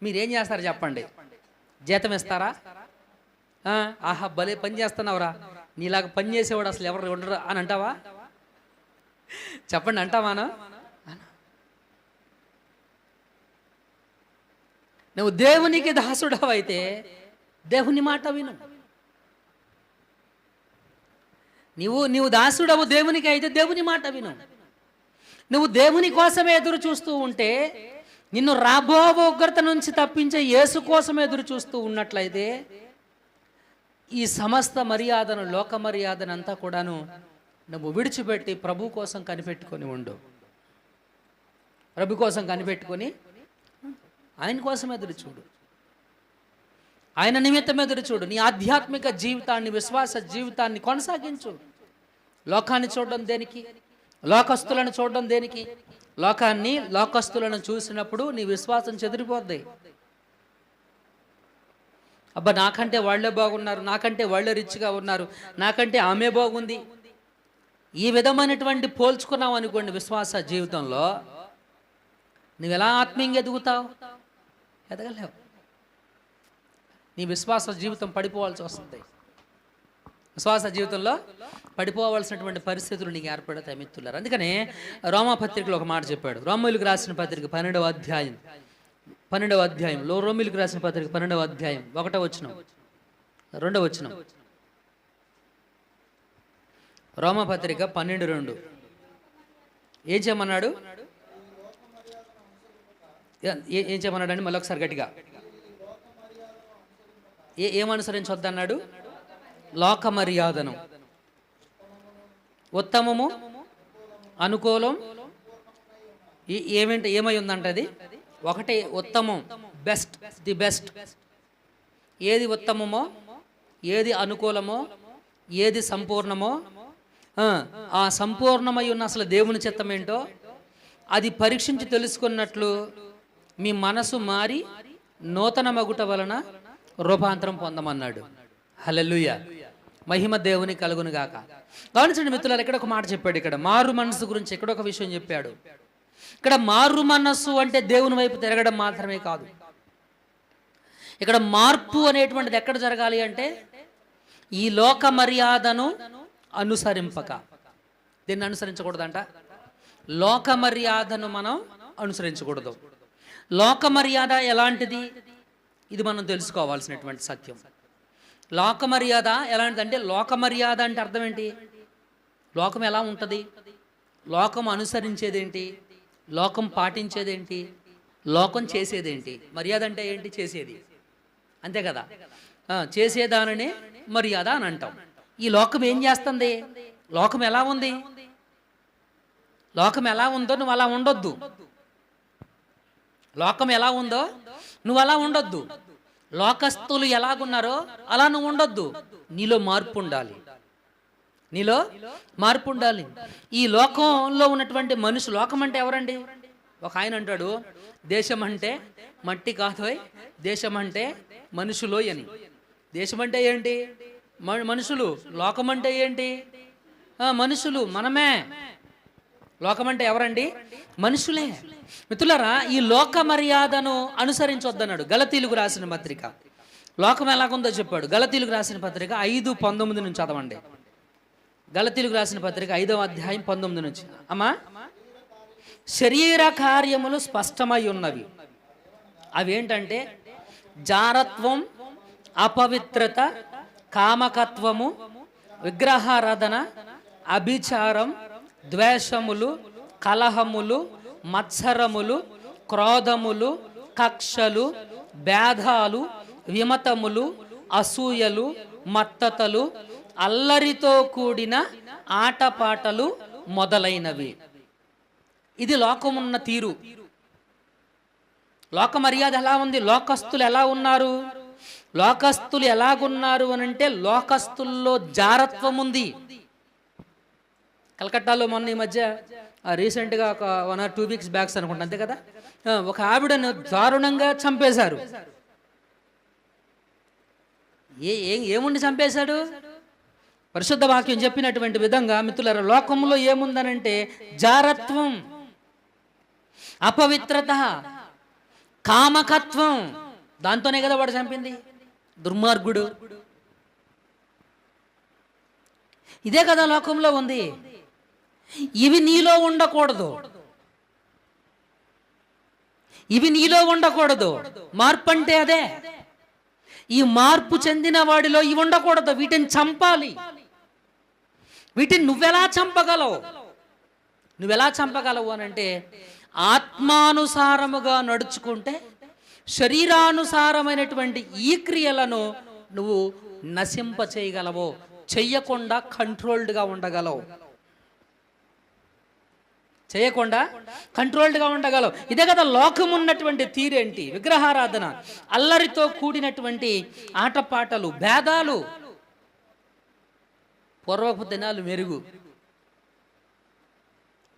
మీరేం చేస్తారు చెప్పండి? జీతం ఇస్తారా? ఆహా భలే పని చేస్తున్నావురా, నీలాగా పని చేసేవాడు అసలు ఎవరు ఉండరు అని అంటావా? చెప్పండి, అంటావానా? నువ్వు దేవునికి దాసుడవైతే దేవుని మాట విను. నీవు దాసుడవు దేవునికి అయితే దేవుని మాట విను. నువ్వు దేవుని కోసమే ఎదురు చూస్తూ ఉంటే, నిన్ను రాబో ఉగ్రత నుంచి తప్పించే యేసు కోసం ఎదురు చూస్తూ ఉన్నట్లయితే, ఈ సమస్త మర్యాదను, లోక మర్యాదను అంతా కూడాను నువ్వు విడిచిపెట్టి ప్రభు కోసం కనిపెట్టుకొని ఉండు. ప్రభు కోసం కనిపెట్టుకొని ఆయన కోసం ఎదురు చూడు, ఆయన నిమిత్తం ఎదురు చూడు. నీ ఆధ్యాత్మిక జీవితాన్ని, విశ్వాస జీవితాన్ని కొనసాగించు. లోకాన్ని చూడడం దేనికి? లోకస్తులను చూడడం దేనికి? లోకాన్ని, లోకస్తులను చూసినప్పుడు నీ విశ్వాసం చెదిరిపోద్ది. అబ్బా నాకంటే వాళ్ళే బాగున్నారు, నాకంటే వాళ్ళే రిచ్గా ఉన్నారు, నాకంటే ఆమె బాగుంది, ఈ విధమైనటువంటి పోల్చుకున్నావు అనుకోండి విశ్వాస జీవితంలో, నువ్వు ఎలా ఆత్మీయంగా ఎదుగుతావు? ఎదగలేవు. నీ విశ్వాస జీవితం పడిపోవాల్సి వస్తుంది. విశ్వాస జీవితంలో పడిపోవాల్సినటువంటి పరిస్థితులు నీకు ఏర్పడతాయి మిత్రులారా. అందుకనే రోమాపత్రికలో ఒక మాట చెప్పాడు. రోమీయులకు రాసిన పత్రిక 12వ అధ్యాయం రోమీయులకు రాసిన పత్రిక 12వ అధ్యాయం 1వ వచనం 2వ వచనం. రోమపత్రిక 12:2 ఏం చేయమన్నాడు? ఏం చేయమన్నాడు అండి? మళ్ళీ ఒకసారి గట్టిగా ఏమనుసరించొద్దన్నాడు? లోక మర్యాదను, ఉత్తమము, అనుకూలం, ఏమై ఉందంట అది? ఒకటి ఉత్తమం, బెస్ట్, ది బెస్ట్. ఏది ఉత్తమమో, ఏది అనుకూలమో, ఏది సంపూర్ణమో, ఆ సంపూర్ణమై ఉన్న అసలు దేవుని చిత్తం ఏంటో అది పరీక్షించి తెలుసుకున్నట్లు మీ మనసు మారి నూతన మగుట వలన రూపాంతరం పొందమన్నాడు. హల్లెలూయా, మహిమ దేవుని కలుగును గాక. గమనించండి మిత్రులారా, ఇక్కడ ఒక మాట చెప్పాడు. ఇక్కడ మారు మనసు గురించి ఇక్కడ ఒక విషయం చెప్పాడు. ఇక్కడ మారు మనస్సు అంటే దేవుని వైపు తిరగడం మాత్రమే కాదు. ఇక్కడ మార్పు అనేటువంటిది ఎక్కడ జరగాలి అంటే, ఈ లోక మర్యాదను అనుసరింపక. దీన్ని అనుసరించకూడదంట. లోక మర్యాదను మనం అనుసరించకూడదు. లోక మర్యాద ఎలాంటిది? ఇది మనం తెలుసుకోవాల్సినటువంటి సత్యం. లోక మర్యాద ఎలాంటిది అంటే, లోక మర్యాద అంటే అర్థం ఏంటి? లోకం ఎలా ఉంటుంది? లోకం అనుసరించేదేంటి? లోకం పాటించేదేంటి? లోకం చేసేదేంటి? మర్యాద అంటే ఏంటి? చేసేది, అంతే కదా. చేసేదాననే మర్యాద అని అంటాం. ఈ లోకం ఏం చేస్తుంది? లోకం ఎలా ఉంది? లోకం ఎలా ఉందో నువ్వు అలా ఉండొద్దు. లోకం ఎలా ఉందో నువ్వు అలా ఉండొద్దు. లోకస్తులు ఎలాగున్నారో అలా నువ్వు ఉండొద్దు. నీలో మార్పు ఉండాలి. నీలో మార్పు ఉండాలి. ఈ లోకంలో ఉన్నటువంటి మనుషులు, లోకం అంటే ఎవరండి? ఒక ఆయన అంటాడు, దేశం అంటే మట్టి కాదోయ్, దేశం అంటే మనుషులోయ్ అని. దేశం అంటే ఏంటి? మనుషులు. లోకం అంటే ఏంటి? మనుషులు, మనమే. లోకం అంటే ఎవరండి? మనుషులే. మిత్రులారా, ఈ లోక మర్యాదను అనుసరించొద్దన్నాడు. గలతీయులకు రాసిన పత్రిక లోకం ఎలాగుందో చెప్పాడు. గలతీయులకు రాసిన పత్రిక 5:19 నుంచి చదవండి. గలతీయులకు రాసిన పత్రిక 5వ అధ్యాయం 19 నుంచి. అమ్మా, శరీర కార్యములు స్పష్టమై ఉన్నవి. అవేంటంటే జారత్వం, అపవిత్రత, కామకత్వము, విగ్రహారాధన, అభిచారం, ద్వేషములు, కలహములు, మత్సరములు, క్రోధములు, కక్షలు, భేదాలు, విమతములు, అసూయలు, మత్తతలు, అల్లరితో కూడిన ఆటపాటలు మొదలైనవి. ఇది లోకమున్న తీరు. లోక మర్యాద ఎలా ఉంది? లోకస్తులు ఎలా ఉన్నారు? లోకస్తులు ఎలాగున్నారు అని అంటే, లోకస్తుల్లో జారత్వం ఉంది. కలకట్టాలో మొన్న ఈ మధ్య రీసెంట్గా ఒక 1 or 2 weeks బ్యాక్స్ అనుకుంటా, అంతే కదా, ఒక ఆవిడను దారుణంగా చంపేశారు. ఏముండి చంపేశాడు? పరిశుద్ధ వాక్యం చెప్పినటువంటి విధంగా మిత్రులారా, లోకంలో ఏముందనంటే జారత్వం, అపవిత్రత, కామకత్వం. దాంతోనే కదా వాడు చంపింది, దుర్మార్గుడు. ఇదే కదా లోకంలో ఉంది. ఇవి నీలో ఉండకూడదు, ఇవి నీలో ఉండకూడదు. మార్పు అంటే అదే. ఈ మార్పు చెందిన వాడిలో ఇవి ఉండకూడదు. వీటిని చంపాలి. వీటిని నువ్వెలా చంపగలవు? నువ్వెలా చంపగలవు అని అంటే, ఆత్మానుసారముగా నడుచుకుంటే శరీరానుసారమైనటువంటి ఈ క్రియలను నువ్వు నశింప చేయగలవు, చెయ్యకుండా కంట్రోల్డ్గా ఉండగలవు, చేయకుండా కంట్రోల్డ్గా ఉండగలవు. ఇదే కదా లోకం ఉన్నటువంటి తీరేంటి? విగ్రహారాధన, అల్లరితో కూడినటువంటి ఆటపాటలు, భేదాలు. పూర్వపు దినాలు మెరుగు,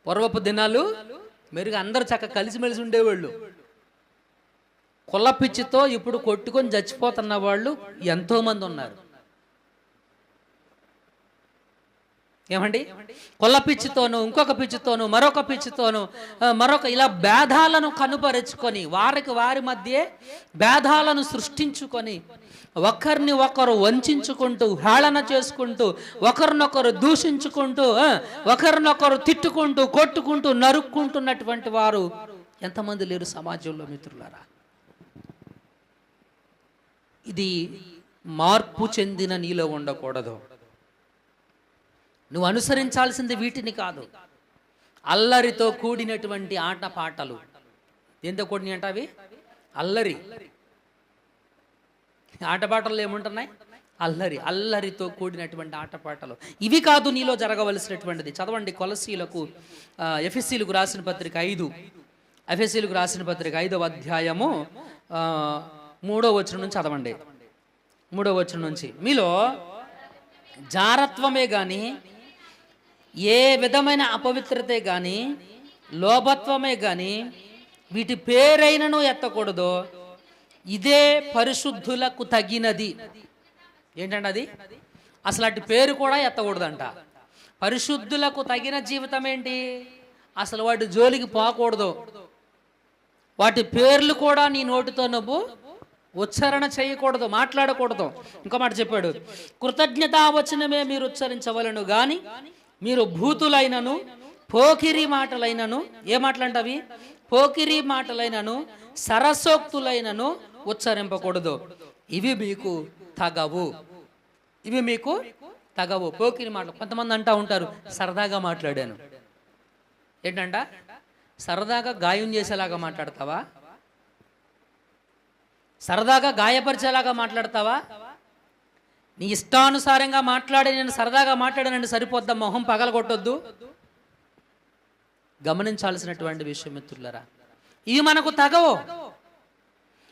పూర్వపు దినాలు మెరుగు. అందరూ చక్కగా కలిసిమెలిసి ఉండేవాళ్ళు. కుల్ల పిచ్చితో ఇప్పుడు కొట్టుకొని చచ్చిపోతున్న వాళ్ళు ఎంతోమంది ఉన్నారు. ఏమండి? కొల్ల పిచ్చితోను, ఇంకొక పిచ్చితోను, మరొక పిచ్చితోను, మరొక ఇలా భేదాలను కనుపరుచుకొని వారి మధ్య భేదాలను సృష్టించుకొని ఒకరిని ఒకరు వంచుకుంటూ, హేళన చేసుకుంటూ, ఒకరినొకరు దూషించుకుంటూ, ఒకరినొకరు తిట్టుకుంటూ, కొట్టుకుంటూ, నరుక్కుంటున్నటువంటి వారు ఎంతమంది లేరు సమాజంలో మిత్రులారా? ఇది మార్పు చెందిన నీలో ఉండకూడదు. నువ్వు అనుసరించాల్సింది వీటిని కాదు, అల్లరితో కూడినటువంటి ఆటపాటలు. దేంతో కూడిన అంటే అవి అల్లరి. ఆటపాటలు ఏముంటున్నాయి? అల్లరి. అల్లరితో కూడినటువంటి ఆటపాటలు. ఇవి కాదు నీలో జరగవలసినటువంటిది. చదవండి కొలసీలకు, ఎఫెసీలకు రాసిన పత్రిక 5, ఎఫెసీలకు రాసిన పత్రిక 5వ అధ్యాయము 3వ వచనం నుంచి చదవండి. 3వ వచనం నుంచి, మీలో జారత్వమే కానీ, ఏ విధమైన అపవిత్రతే కానీ, లోభత్వమే కానీ వీటి పేరైనను ఎత్తకూడదు. ఇదే పరిశుద్ధులకు తగినది. ఏంటంటే అది అసలు అటు పేరు కూడా ఎత్తకూడదంట. పరిశుద్ధులకు తగిన జీవితం ఏంటి? అసలు వాటి జోలికి పోకూడదు. వాటి పేర్లు కూడా నీ నోటితో నువ్వు ఉచ్చారణ చేయకూడదు, మాట్లాడకూడదు. ఇంకో మాట చెప్పాడు, కృతజ్ఞతావచనమే మీరు ఉచ్చరించవలను గాని మీరు భూతులైనను పోకిరి మాటలైనను, ఏ మాటలంటవి? పోకిరి మాటలైనను సరసోక్తులైనను ఉచ్చరింపకూడదు. ఇవి మీకు తగవు, ఇవి మీకు తగవు. పోకిరి మాటలు. కొంతమంది అంటూ ఉంటారు, సరదాగా మాట్లాడాను. ఏంటంట? సరదాగా గాయం చేసేలాగా మాట్లాడతావా? సరదాగా గాయపరిచేలాగా మాట్లాడతావా? నీ ఇష్టానుసారంగా మాట్లాడి నేను సరదాగా మాట్లాడానండి సరిపోద్దా? మొహం పగలగొట్టొద్దు. గమనించాల్సినటువంటి విషయం మిత్రులారా, ఇవి మనకు తగవు.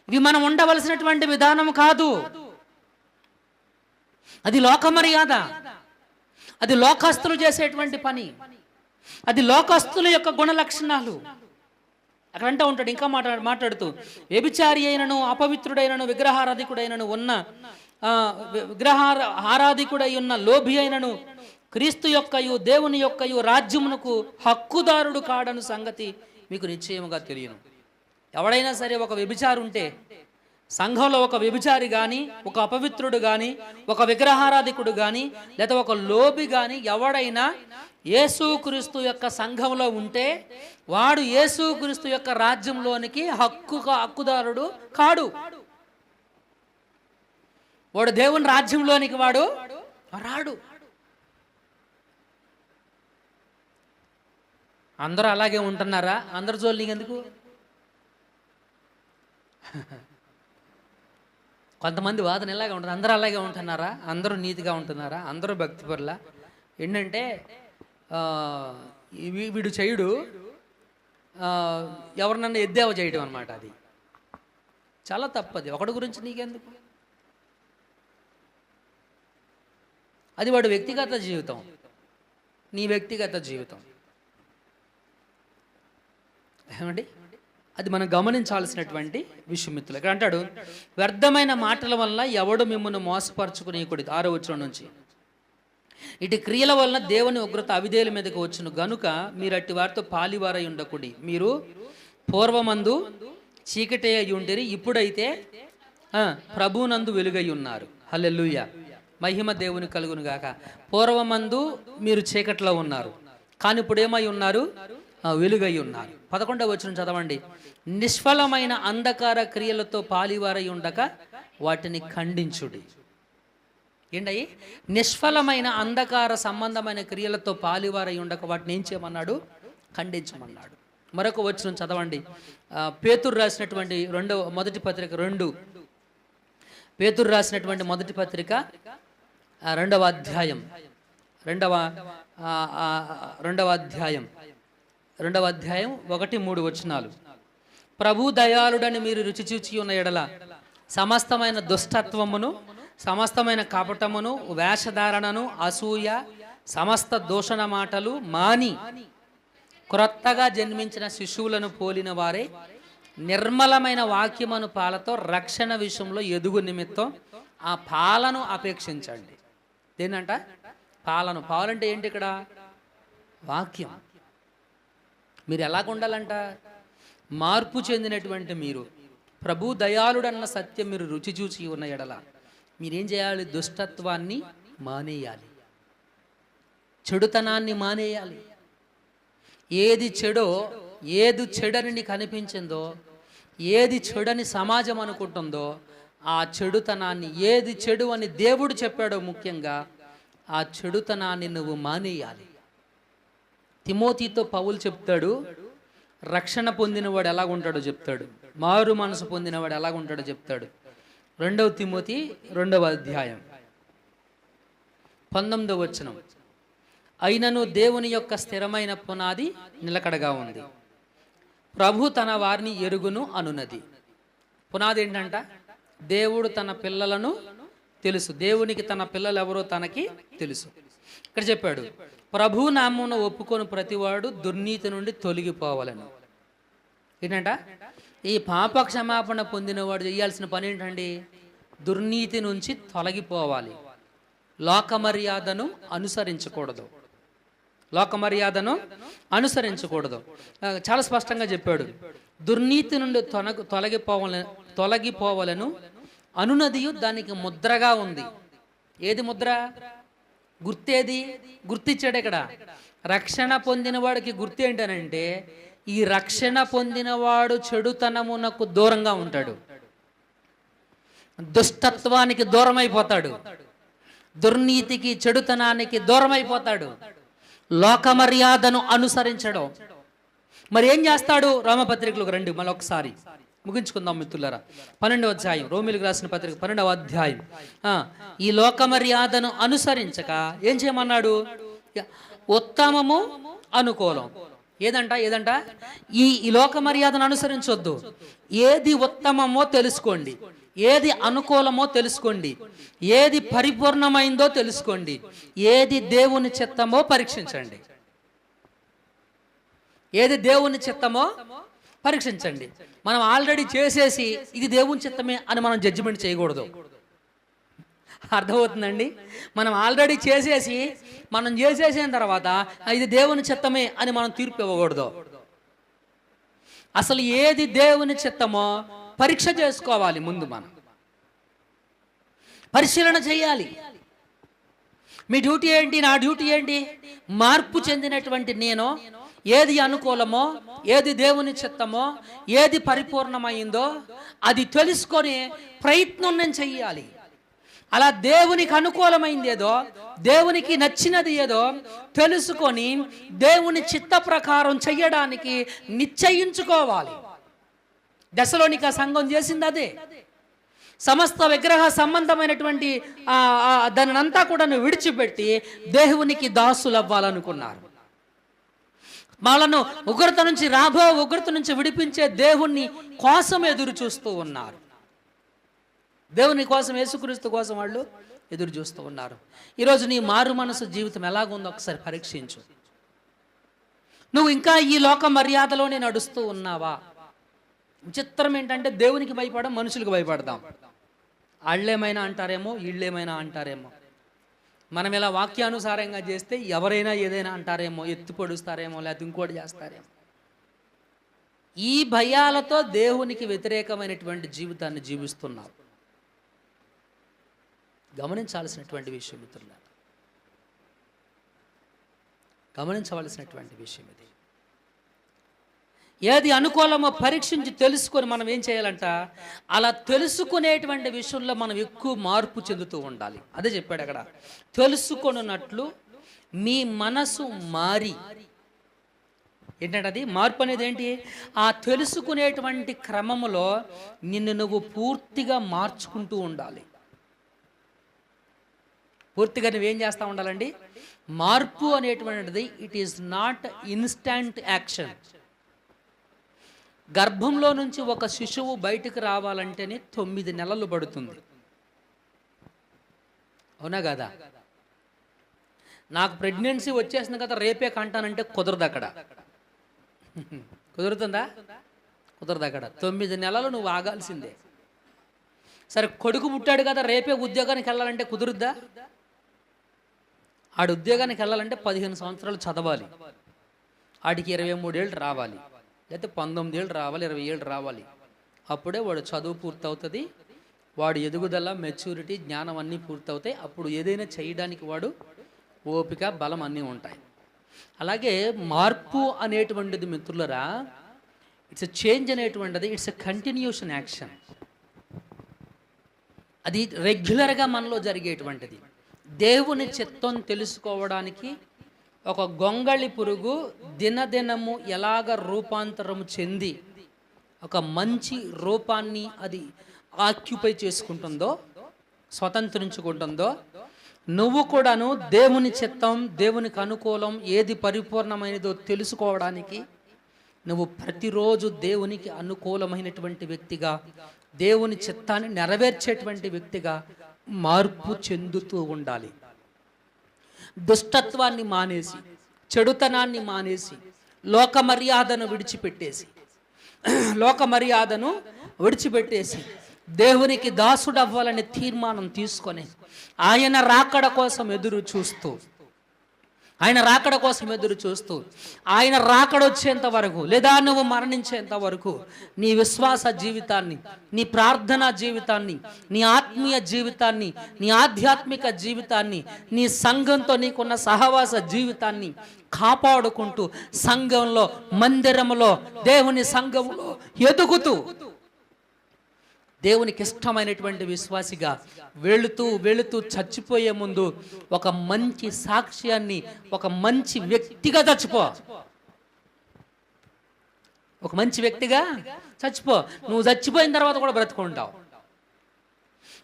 ఇవి మనం ఉండవలసినటువంటి విధానం కాదు. అది లోక మర్యాద, అది లోకస్తులు చేసేటువంటి పని, అది లోకస్తుల యొక్క గుణ లక్షణాలు. అక్కడ అంటూ ఉంటాడు, ఇంకా మాట్లాడుతూ, వ్యభిచారి అయినను, అపవిత్రుడైనను, విగ్రహారాధికుడైనను ఉన్న విగ్రహారాధికుడై ఉన్న లోభి అయినను క్రీస్తు యొక్కయు దేవుని యొక్కయు రాజ్యమునకు హక్కుదారుడు కాడను సంగతి మీకు నిశ్చయముగా తెలియను. ఎవడైనా సరే ఒక వ్యభిచారి ఉంటే, సంఘంలో ఒక వ్యభిచారి కానీ, ఒక అపవిత్రుడు కానీ, ఒక విగ్రహారాధికుడు కానీ, లేదా ఒక లోబి కానీ ఎవడైనా యేసుక్రీస్తు యొక్క సంఘంలో ఉంటే వాడు యేసుక్రీస్తు యొక్క రాజ్యంలోనికి హక్కుదారుడు కాడు. వాడు దేవుని రాజ్యంలోనికి వాడు రాడు. అందరూ అలాగే ఉంటున్నారా? అందరి జోలు నీకు ఎందుకు? కొంతమంది వాదన ఇలాగే ఉంటుంది, అందరూ అలాగే ఉంటున్నారా? అందరూ నీతిగా ఉంటున్నారా? అందరూ భక్తిపరులా? ఏంటంటే వీడు చేయుడు ఎవరినన్నా ఎద్దేవ చేయడం అనమాట. అది చాలా తప్పది. ఒకటి గురించి నీకెందుకు? అది వాడు వ్యక్తిగత జీవితం, నీ వ్యక్తిగత జీవితం. ఏమండి? అది మనం గమనించాల్సినటువంటి విషయం మిత్రులు. ఇక్కడ అంటాడు, వ్యర్థమైన మాటల వల్ల ఎవడు మిమ్మల్ని మోసపరుచుకునేకూడదు. 6వ వచనం నుంచి, ఇటు క్రియల వలన దేవుని ఉగ్రత అవిధేయుల మీదకి వచ్చును గనుక మీరు అట్టి వారితో పాలివారై ఉండకుడి. మీరు పూర్వమందు చీకటి అయి ఉండిరి, ఇప్పుడైతే ప్రభువునందు వెలుగై ఉన్నారు. హల్లెలూయా, మహిమ దేవుని కలుగును గాక. పూర్వమందు మీరు చీకట్లో ఉన్నారు, కానీ ఇప్పుడు ఏమై ఉన్నారు? వెలుగై ఉన్నారు. 11వ వచనం చదవండి. నిష్ఫలమైన అంధకార క్రియలతో పాలివారై ఉండక వాటిని ఖండించుడి. ఏంటయ్యి? నిష్ఫలమైన అంధకార సంబంధమైన క్రియలతో పాలివారై ఉండక వాటిని ఏం చేయమన్నాడు? ఖండించమన్నాడు. మరొక వచనం చదవండి. పేతురు రాసినటువంటి మొదటి పత్రిక 2, పేతురు రాసినటువంటి మొదటి పత్రిక 2వ అధ్యాయం 1-3 వచనాలు. ప్రభు దయాళుడని మీరు రుచి చూచి ఉన్న ఎడల సమస్తమైన దుష్టత్వమును, సమస్తమైన కపటమును, వేషధారణను, అసూయ, సమస్త దూషణ మాటలు మాని క్రొత్తగా జన్మించిన శిశువులను పోలిన వారే నిర్మలమైన వాక్యమను పాలతో రక్షణ విషయంలో ఎదుగు నిమిత్తం ఆ పాలను అపేక్షించండి. దేనంట? పాలను. పాలంటే ఏంటి? ఇక్కడ వాక్యం. మీరు ఎలాగ ఉండాలంట? మార్పు చెందినటువంటి మీరు, ప్రభు దయాళుడన్న సత్యం మీరు రుచి చూసి ఉన్న ఎడల మీరేం చేయాలి? దుష్టత్వాన్ని మానేయాలి, చెడుతనాన్ని మానేయాలి. ఏది చెడో, ఏది చెడని నీకు అనిపించిందో, ఏది చెడని సమాజం అనుకుంటుందో ఆ చెడుతనాన్ని, ఏది చెడు అని దేవుడు చెప్పాడో ముఖ్యంగా ఆ చెడుతనాన్ని నువ్వు మానేయాలి. తిమోతితో పౌలు చెప్తాడు, రక్షణ పొందినవాడు ఎలాగుంటాడో చెప్తాడు, మారు మనసు పొందినవాడు ఎలాగుంటాడో చెప్తాడు. 2వ తిమోతి 2వ అధ్యాయం 19వ వచనం. అయినను దేవుని యొక్క స్థిరమైన పునాది నిలకడగా ఉంది, ప్రభు తన వారిని ఎరుగును అనునది. పునాది ఏంటంట? దేవుడు తన పిల్లలను తెలుసు, దేవునికి తన పిల్లలు ఎవరో తనకి తెలుసు. ఇక్కడ చెప్పాడు, ప్రభు నామమున ఒప్పుకొని ప్రతివాడు దుర్నీతి నుండి తొలగిపోవాలను. ఏంటంట? ఈ పాప క్షమాపణ పొందినవాడు చేయాల్సిన పని ఏంటండి? దుర్నీతి నుంచి తొలగిపోవాలి. లోక మర్యాదను అనుసరించకూడదు, లోక మర్యాదను అనుసరించకూడదు. చాలా స్పష్టంగా చెప్పాడు, దుర్నీతి నుండి తొలగిపోవాలను అనునది దానికి ముద్రగా ఉంది. ఏది ముద్ర? గుర్తేది? గుర్తిచ్చాడు ఇక్కడ. రక్షణ పొందిన వాడికి గుర్తు ఏంటనంటే, ఈ రక్షణ పొందినవాడు చెడుతనమునకు దూరంగా ఉంటాడు, దుష్టత్వానికి దూరం అయిపోతాడు, దుర్నీతికి చెడుతనానికి దూరం అయిపోతాడు, లోక మర్యాదను అనుసరించడం. మరి ఏం చేస్తాడు? రోమపత్రికలకు రండి మళ్ళీ ఒకసారి ముగించుకుందాం మిత్రులారా. 12వ అధ్యాయం, రోమిలకు రాసిన పత్రిక 12వ అధ్యాయం. ఈ లోక మర్యాదను అనుసరించక ఏం చేయమన్నాడు? ఉత్తమము అనుకూలం. ఏదంట? ఈ లోక మర్యాదను అనుసరించొద్దు. ఏది ఉత్తమమో తెలుసుకోండి, ఏది అనుకూలమో తెలుసుకోండి, ఏది పరిపూర్ణమైందో తెలుసుకోండి, ఏది దేవుని చిత్తమో పరీక్షించండి. ఏది దేవుని చిత్తమో పరీక్షించండి. మనం ఆల్రెడీ చేసేసి ఇది దేవుని చిత్తమే అని మనం జడ్జిమెంట్ చేయకూడదు. అర్థమవుతుందండి? మనం ఆల్రెడీ చేసేసి మనం చేసేసిన తర్వాత ఇది దేవుని చిత్తమే అని మనం తీర్పు ఇవ్వకూడదు. అసలు ఏది దేవుని చిత్తమో పరీక్ష చేసుకోవాలి. ముందు మనం పరిశీలన చేయాలి. మీ డ్యూటీ ఏంటి, నా డ్యూటీ ఏంటి? మార్పు చెందినటువంటి నేను ఏది అనుకూలమో, ఏది దేవుని చిత్తమో, ఏది పరిపూర్ణమైందో అది తెలుసుకొని ప్రయత్నం నేను చెయ్యాలి. అలా దేవునికి అనుకూలమైంది ఏదో, దేవునికి నచ్చినది ఏదో తెలుసుకొని దేవుని చిత్త ప్రకారం చెయ్యడానికి నిశ్చయించుకోవాలి. దశలోనిక సంఘం చేసింది అదే. సమస్త విగ్రహ సంబంధమైనటువంటి దానినంతా కూడా విడిచిపెట్టి దేవునికి దాసులు అవ్వాలనుకున్నారు. వాళ్ళను ఉగ్రత నుంచి, రాబో ఉగ్రత నుంచి విడిపించే దేవుణ్ణి కోసం ఎదురు చూస్తూ ఉన్నారు. దేవుని కోసం, యేసుక్రీస్తు కోసం వాళ్ళు ఎదురు చూస్తూ ఉన్నారు. ఈరోజు నీ మారు మనసు జీవితం ఎలాగుందో ఒకసారి పరీక్షించు. నువ్వు ఇంకా ఈ లోక మర్యాదలోనే నడుస్తూ ఉన్నావా? విచిత్రం ఏంటంటే దేవునికి భయపడం, మనుషులకు భయపడతాం. వాళ్ళేమైనా అంటారేమో, వీళ్ళేమైనా అంటారేమో. మనం ఇలా వాక్యానుసారంగా చేస్తే ఎవరైనా ఏదైనా అంటారేమో, ఎత్తి పొడుస్తారేమో, లేకపోతే ఇంకోటి చేస్తారేమో. ఈ భయాలతో దేవునికి వ్యతిరేకమైనటువంటి జీవితాన్ని జీవిస్తున్నాం. గమనించాల్సినటువంటి విషయం మిత్రులారా, గమనించవలసినటువంటి విషయం ఇది. ఏది అనుకూలమో పరీక్షించి తెలుసుకొని మనం ఏం చేయాలంట, అలా తెలుసుకునేటువంటి విషయంలో మనం ఎక్కువ మార్పు చెందుతూ ఉండాలి. అదే చెప్పాడు అక్కడ, తెలుసుకొనున్నట్లు మీ మనసు మారి. ఏంటంటే అది మార్పు అనేది ఏంటి? ఆ తెలుసుకునేటువంటి క్రమంలో నిన్ను నువ్వు పూర్తిగా మార్చుకుంటూ ఉండాలి. పూర్తిగా నువ్వేం చేస్తూ ఉండాలండి? మార్పు అనేటువంటిది it is not instant action. గర్భంలో నుంచి ఒక శిశువు బయటకు రావాలంటేనే 9 నెలలు పడుతుంది. అవునా కదా? నాకు ప్రెగ్నెన్సీ వచ్చేసింది కదా రేపే కంటానంటే కుదరదు. అక్కడ కుదురుతుందా? కుదరదు. అక్కడ 9 నెలలు నువ్వు ఆగాల్సిందే. సరే, కొడుకు పుట్టాడు కదా రేపే ఉద్యోగానికి వెళ్ళాలంటే కుదురుద్దా? ఆడు ఉద్యోగానికి వెళ్ళాలంటే 15 సంవత్సరాలు చదవాలి, ఆడికి 23 ఏళ్ళు రావాలి, లేకపోతే 19 ఏళ్ళు రావాలి, 20 ఏళ్ళు రావాలి. అప్పుడే వాడు చదువు పూర్తవుతుంది, వాడు ఎదుగుదల, మెచ్యూరిటీ, జ్ఞానం అన్నీ పూర్తవుతాయి. అప్పుడు ఏదైనా చేయడానికి వాడు ఓపిక, బలం అన్నీ ఉంటాయి. అలాగే మార్పు అనేటువంటిది మిత్రులరా, ఇట్స్ ఎ చేంజ్ అనేటువంటిది ఇట్స్ ఎ కంటిన్యూషన్ యాక్షన్. అది రెగ్యులర్గా మనలో జరిగేటువంటిది. దేవుని చిత్తం తెలుసుకోవడానికి ఒక గొంగళి పురుగు దినదినము ఎలాగ రూపాంతరము చెంది ఒక మంచి రూపాన్ని అది ఆక్యుపై చేసుకుంటుందో, స్వతంత్రించుకుంటుందో, నువ్వు కూడాను దేవుని చిత్తం, దేవునికి అనుకూలం, ఏది పరిపూర్ణమైనదో తెలుసుకోవడానికి నువ్వు ప్రతిరోజు దేవునికి అనుకూలమైనటువంటి వ్యక్తిగా, దేవుని చిత్తాన్ని నెరవేర్చేటువంటి వ్యక్తిగా మార్పు చెందుతూ ఉండాలి. దుష్టత్వాన్ని మానేసి, చెడుతనాన్ని మానేసి, లోక మర్యాదను విడిచిపెట్టేసి దేవునికి దాసుడవ్వాలనే తీర్మానం తీసుకొని ఆయన రాకడ కోసం ఎదురు చూస్తూ ఆయన రాకడొచ్చేంత వరకు, లేదా నువ్వు మరణించేంత వరకు నీ విశ్వాస జీవితాన్ని, నీ ప్రార్థనా జీవితాన్ని, నీ ఆత్మీయ జీవితాన్ని, నీ ఆధ్యాత్మిక జీవితాన్ని, నీ సంఘంతో నీకున్న సహవాస జీవితాన్ని కాపాడుకుంటూ సంఘంలో, మందిరంలో, దేవుని సంఘంలో ఎదుగుతూ దేవునికి ఇష్టమైనటువంటి విశ్వాసిగా వెళుతూ చచ్చిపోయే ముందు ఒక మంచి సాక్ష్యాన్ని, ఒక మంచి వ్యక్తిగా చచ్చిపో. ఒక మంచి వ్యక్తిగా చచ్చిపో. నువ్వు చచ్చిపోయిన తర్వాత కూడా బ్రతుకుంటావు.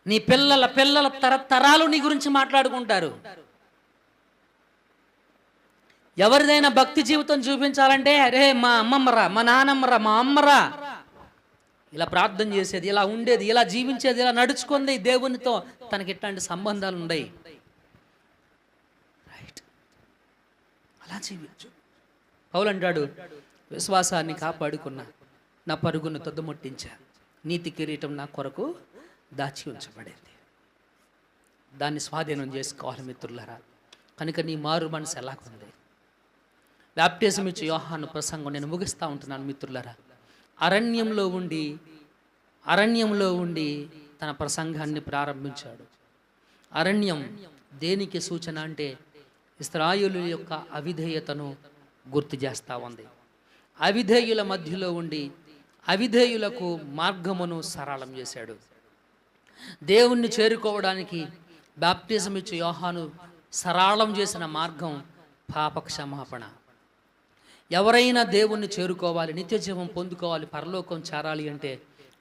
నీ పిల్లల తరతరాలు నీ గురించి మాట్లాడుకుంటారు. ఎవరిదైనా భక్తి జీవితం చూపించాలంటే, అరే మా అమ్మమ్మరా, మా నానమ్మరా, మా అమ్మరా, ఇలా ప్రార్థన చేసేది, ఇలా ఉండేది, ఇలా జీవించేది, ఇలా నడుచుకుంది దేవునితో, తనకి ఇట్లాంటి సంబంధాలు ఉన్నాయి. రైట్, అలా జీవించు. పౌలు అంటాడు, విశ్వాసాన్ని కాపాడుకున్నా, నా పరుగును తొద్దుముట్టించా, నీతి కిరీటం నా కొరకు దాచి ఉంచబడింది. దాన్ని స్వాధీనం చేసుకోవాలి మిత్రులారా. కనుక నీ మారు మనసు ఎలాగుంది? బాప్టిజం ఇచ్చే యోహాను ప్రసంగం నేను ముగిస్తూ ఉంటున్నాను మిత్రులారా. అరణ్యంలో ఉండి తన ప్రసంగాన్ని ప్రారంభించాడు. అరణ్యం దేనికి సూచన అంటే ఇశ్రాయేలు యొక్క అవిధేయతను గుర్తు చేస్తూ ఉంది. అవిధేయుల మధ్యలో ఉండి అవిధేయులకు మార్గమును సరళం చేశాడు. దేవుణ్ణి చేరుకోవడానికి బాప్టిజం ఇచ్చే యోహాను సరళం చేసిన మార్గం పాపక్షమాపణ. ఎవరైనా దేవుణ్ణి చేరుకోవాలి, నిత్య జీవం పొందుకోవాలి, పరలోకం చేరాలి అంటే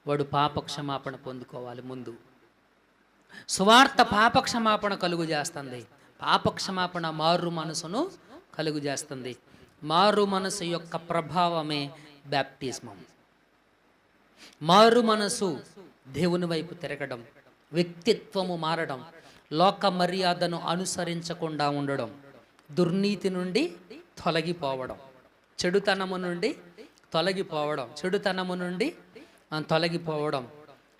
వాడు పాపక్షమాపణ పొందుకోవాలి. ముందు సువార్త పాపక్షమాపణ కలుగు చేస్తుంది. పాపక్షమాపణ మారు మనసును కలుగు చేస్తుంది. మారు మనసు యొక్క ప్రభావమే బాప్టిజమం. మారు మనసు దేవుని వైపు తిరగడం, వ్యక్తిత్వము మారడం, లోక మర్యాదను అనుసరించకుండా ఉండడం, దుర్నీతి నుండి తొలగిపోవడం, చెడుతనము నుండి తొలగిపోవడం, చెడుతనము నుండి తొలగిపోవడం.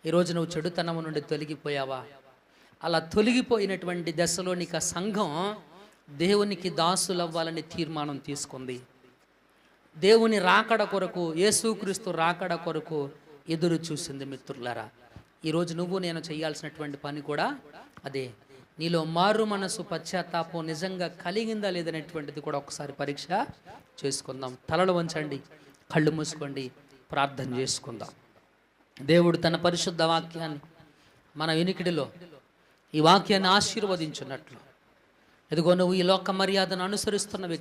ఈరోజు నువ్వు చెడుతనం నుండి తొలగిపోయావా? అలా తొలగిపోయినటువంటి దశలోనిక సంఘం దేవునికి దాసులవ్వాలని తీర్మానం తీసుకుంది. దేవుని రాకడ కొరకు, యేసుక్రీస్తు రాకడ కొరకు ఎదురు చూసింది. మిత్రులారా, ఈరోజు నువ్వు నేను చేయాల్సినటువంటి పని కూడా అదే. నీలో మారు మనసు, పశ్చాత్తాపం నిజంగా కలిగిందా లేదనేటువంటిది కూడా ఒకసారి పరీక్ష చేసుకుందాం. తలలు వంచండి, కళ్ళు మూసుకోండి, ప్రార్థన చేసుకుందాం. దేవుడు తన పరిశుద్ధ వాక్యాన్ని మన వినికిడిలో ఈ వాక్యాన్ని ఆశీర్వదించున్నట్లు, ఎదుగో నువ్వు ఈ లోక మర్యాదను అనుసరిస్తున్న